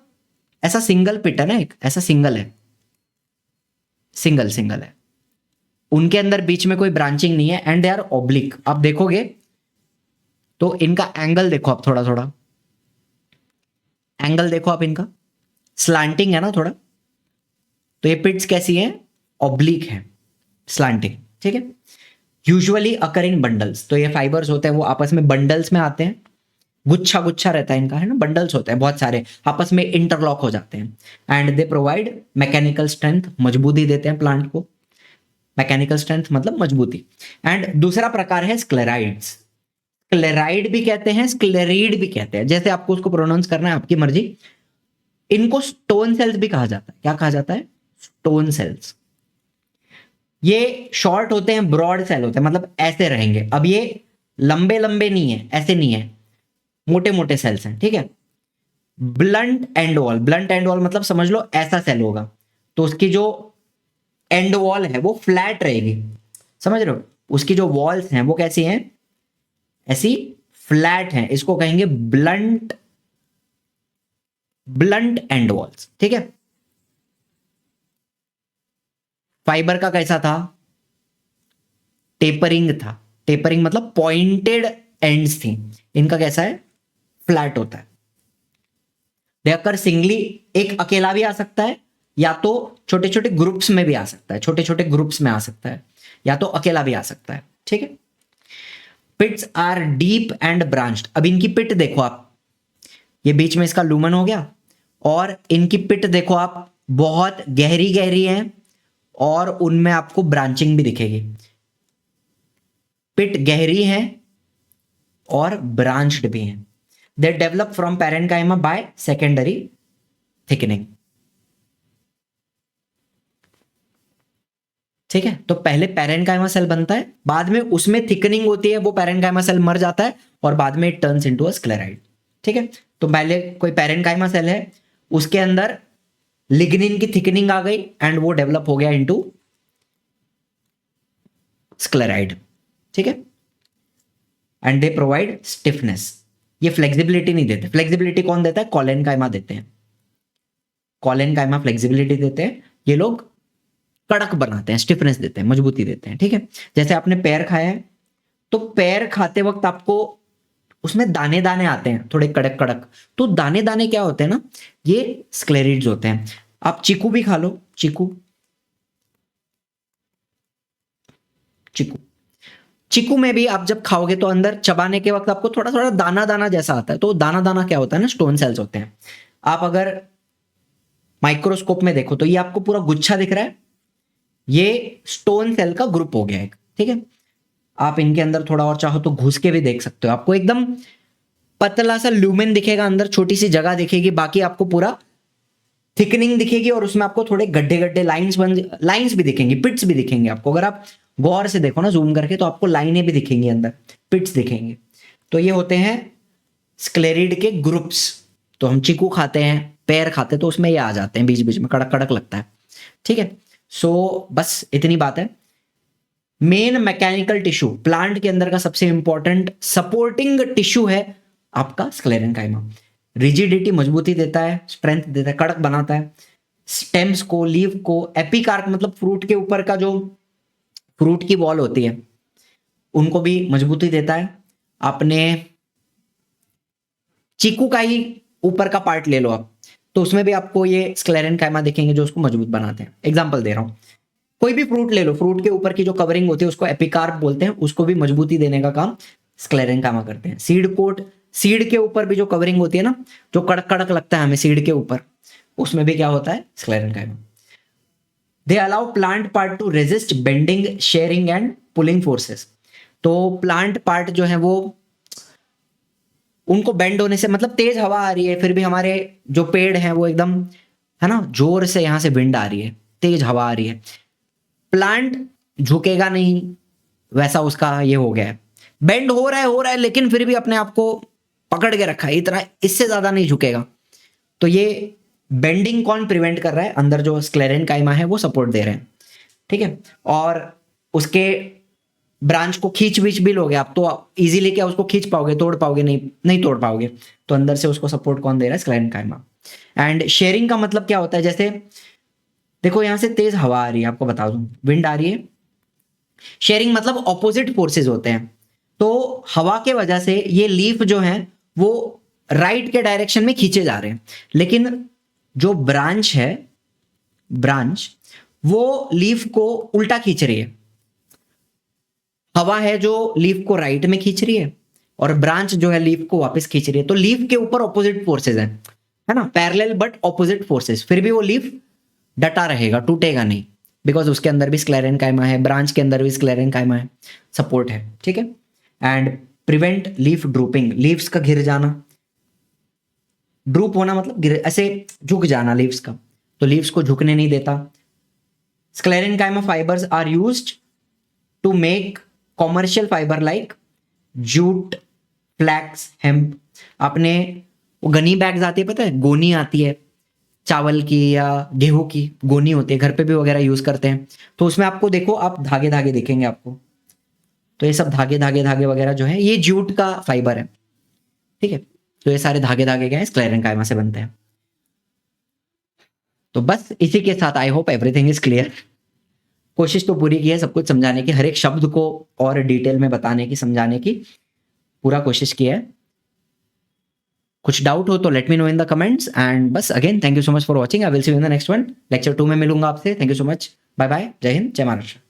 ऐसा सिंगल पिट है ना, एक ऐसा सिंगल है, सिंगल सिंगल है, उनके अंदर बीच में कोई ब्रांचिंग नहीं है, एंड दे आर ऑब्लिक। आप देखोगे तो इनका एंगल देखो आप, थोड़ा थोड़ा एंगल देखो आप, इनका स्लांटिंग है ना थोड़ा, तो ये पिट्स कैसी है, ऑब्लिक है, स्लांटिंग, ठीक है। यूजुअली अकर इन बंडल्स, तो ये फाइबर्स होते हैं वो आपस में बंडल्स में आते हैं, गुच्छा गुच्छा रहता है इनका, है ना, बंडल्स होते हैं बहुत सारे, आपस में इंटरलॉक हो जाते हैं, and they provide mechanical strength, मजबूती देते हैं प्लांट को, मैकेनिकल स्ट्रेंथ मतलब मजबूती। एंड दूसरा प्रकार है स्क्लेराइड्स, स्क्लेराइड भी कहते हैं, स्क्लेरीड भी कहते हैं, जैसे आपको उसको प्रोनाउंस करना है आपकी मर्जी। इनको स्टोन सेल्स भी कहा जाता है, क्या कहा जाता है, स्टोन सेल्स। ये शॉर्ट होते हैं, ब्रॉड सेल होते हैं, मतलब ऐसे रहेंगे। अब ये लंबे लंबे नहीं है, ऐसे नहीं है, मोटे मोटे सेल्स हैं, ठीक है। Blunt and wall, blunt and wall मतलब समझ लो ऐसा सेल होगा, तो उसकी जो एंड वॉल है वो फ्लैट रहेगी, समझ रहे हो, उसकी जो वॉल्स हैं वो कैसी हैं, ऐसी फ्लैट हैं, इसको कहेंगे ब्लंट, ब्लंट एंड वॉल्स, ठीक है। फाइबर का कैसा था, टेपरिंग था, टेपरिंग मतलब पॉइंटेड एंड्स थी, इनका कैसा है, फ्लैट होता है। दे अकर सिंगली, एक अकेला भी आ सकता है, या तो छोटे छोटे ग्रुप्स में भी आ सकता है, छोटे छोटे ग्रुप्स में आ सकता है, या तो अकेला भी आ सकता है, ठीक है। Pits are deep and branched, अब इनकी पिट देखो आप, ये बीच में इसका लूमन हो गया, और इनकी पिट देखो आप, बहुत गहरी गहरी है, और उनमें आपको ब्रांचिंग भी दिखेगी, पिट गहरी है और ब्रांच्ड भी है। They develop from parenchyma by secondary thickening, ठीक है। तो पहले पैरेन्काइमा सेल बनता है, बाद में उसमें थिकनिंग होती है, वो पैरेन्काइमा सेल मर जाता है, और बाद में it turns into a sclereid, ठीक है। तो पहले कोई पैरेन्काइमा सेल है, उसके अंदर लिग्निन की थिकनिंग आ गई, एंड वो डेवलप हो गया इनटू स्क्लेराइड, ठीक है। एंड दे प्रोवाइड स्टिफनेस, ये फ्लेक्सिबिलिटी नहीं देते, फ्लेक्सिबिलिटी कौन देता है, कॉलेनकाइमा देते हैं, कॉलेनकाइमा फ्लेक्सिबिलिटी देते हैं, ये लोग कड़क बनाते हैं, स्टिफनेस देते हैं, मजबूती देते हैं, ठीक है। जैसे आपने पैर खाया है, तो पैर खाते वक्त आपको उसमें दाने दाने आते हैं, थोड़े कड़क कड़क, तो दाने दाने क्या होते हैं ना, ये स्क्लेरिड्स होते हैं। आप चीकू भी खा लो, चीकू, चीकू, चीकू में भी आप जब खाओगे तो अंदर चबाने के वक्त आपको थोड़ा थोड़ा दाना दाना जैसा आता है, तो दाना दाना क्या होता है ना, स्टोन सेल्स होते हैं। आप अगर माइक्रोस्कोप में देखो तो ये आपको पूरा गुच्छा दिख रहा है, ये स्टोन सेल का ग्रुप हो गया एक, ठीक है। आप इनके अंदर थोड़ा और चाहो तो घुस के भी देख सकते हो, आपको एकदम पतला सा ल्यूमेन दिखेगा, अंदर छोटी सी जगह दिखेगी, बाकी आपको पूरा थिकनिंग दिखेगी, और उसमें आपको थोड़े गड्ढे गड्ढे लाइंस भी दिखेंगी, पिट्स भी दिखेंगे आपको, अगर आप गौर से देखो ना जूम करके, तो आपको लाइनें भी दिखेंगी अंदर, पिट्स दिखेंगे। तो ये होते हैं स्क्लेरिड के ग्रुप्स। तो हम चीकू खाते हैं, पैर खाते हैं, तो उसमें ये आ जाते हैं बीच बीच में, कड़क कड़क लगता है, ठीक है। सो बस इतनी बात है। मेन मैकेनिकल टिश्यू प्लांट के अंदर का सबसे इंपॉर्टेंट सपोर्टिंग टिश्यू है आपका स्क्लेरेनकाइमा। रिजिडिटी, मजबूती देता है, स्ट्रेंथ देता है, कड़क बनाता है स्टेम्स को, लीव को। एपिकार्प मतलब फ्रूट के ऊपर का जो फ्रूट की वॉल होती है, उनको भी मजबूती देता है। आपने चीकू का ही ऊपर का पार्ट ले लो आप, तो उसमें भी आपको ये स्क्लेरेनकाइमा दिखेंगे जो उसको मजबूत बनाते हैं। एग्जांपल दे रहा हूं, कोई भी फ्रूट ले लो, फ्रूट के ऊपर की जो कवरिंग होती है उसको एपिकार्प बोलते हैं, उसको भी मजबूती देने का काम स्क्लेरेनकाइमा करते हैं। सीड कोट, सीड के ऊपर भी जो कवरिंग होती है ना, जो कड़क कड़क लगता है हमें सीड के ऊपर, उसमें भी क्या होता है, sclerenchyma. They allow plant part two resist bending, sharing and pulling forces. तो प्लांट पार्ट जो है वो, उनको बेंड होने से, मतलब तेज हवा आ रही है फिर भी हमारे जो पेड़ हैं वो एकदम, है ना, जोर से यहां से विंड आ रही है, तेज हवा आ रही है, प्लांट झुकेगा नहीं, वैसा उसका ये हो गया है, बेंड हो रहा है लेकिन फिर भी अपने आप को पकड़ के रखा है, इतना, इससे ज्यादा नहीं झुकेगा। तो ये बेंडिंग कौन प्रिवेंट कर रहा है, अंदर जो स्क्लेरेनकाइमा है वो सपोर्ट दे रहे हैं, ठीक है। और उसके ब्रांच को खींच बीच भी लोगे आप तो इजीली क्या उसको खींच पाओगे, तोड़ पाओगे नहीं तोड़ पाओगे। तो अंदर से उसको सपोर्ट कौन दे रहा है? स्क्लेरेनकाइमा। एंड शेयरिंग का मतलब क्या होता है? जैसे देखो यहां से तेज हवा आ रही है, आपको बता दूं, विंड आ रही है। शेयरिंग मतलब ऑपोजिट फोर्सेज होते हैं। तो हवा के वजह से ये लीफ जो है वो राइट के डायरेक्शन में खींचे जा रहे हैं, लेकिन जो ब्रांच है, ब्रांच वो लीफ को उल्टा खींच रही है। हवा है जो लीफ को राइट में खींच रही है और ब्रांच जो है लीफ को वापस खींच रही है। तो लीफ के ऊपर ऑपोजिट फोर्सेज है ना, पैरेलल बट ऑपोजिट फोर्सेज, फिर भी वो लीफ डटा रहेगा, टूटेगा नहीं, बिकॉज उसके अंदर भी स्क्लेरेनकाइमा है, ब्रांच के अंदर भी स्क्लेरेनकाइमा है, सपोर्ट है, ठीक है। And prevent leaf drooping, leaves का गिर जाना, ड्रूप होना मतलब ऐसे झुक जाना लीव्स का, तो लीव्स को झुकने नहीं देता। Sclerenchyma fibres are used to make commercial fibre like jute, flax, hemp. आपने वो गनी बैग्स आती है, पता है गोनी आती है चावल की या गेहूं की, गोनी होती है, घर पे भी वगैरह यूज करते हैं। तो उसमें आपको देखो, आप धागे धागे दिखेंगे आपको, तो ये सब धागे धागे धागे वगैरह जो है ये जूट का फाइबर है, ठीक है। तो ये सारे धागे धागे क्या है? स्क्लेरेनकाइमा से बनते हैं। तो बस इसी के साथ I hope everything is clear. कोशिश तो पूरी की है सब कुछ समझाने की, हर एक शब्द को और डिटेल में बताने की, समझाने की पूरा कोशिश की है। कुछ डाउट हो तो let me know in the comments. And बस again thank you so much for watching, I will see you in the next one. Lecture 2 में मिलूंगा आपसे। Thank you so much, bye bye, Jai Hind, जय महाराष्ट्र।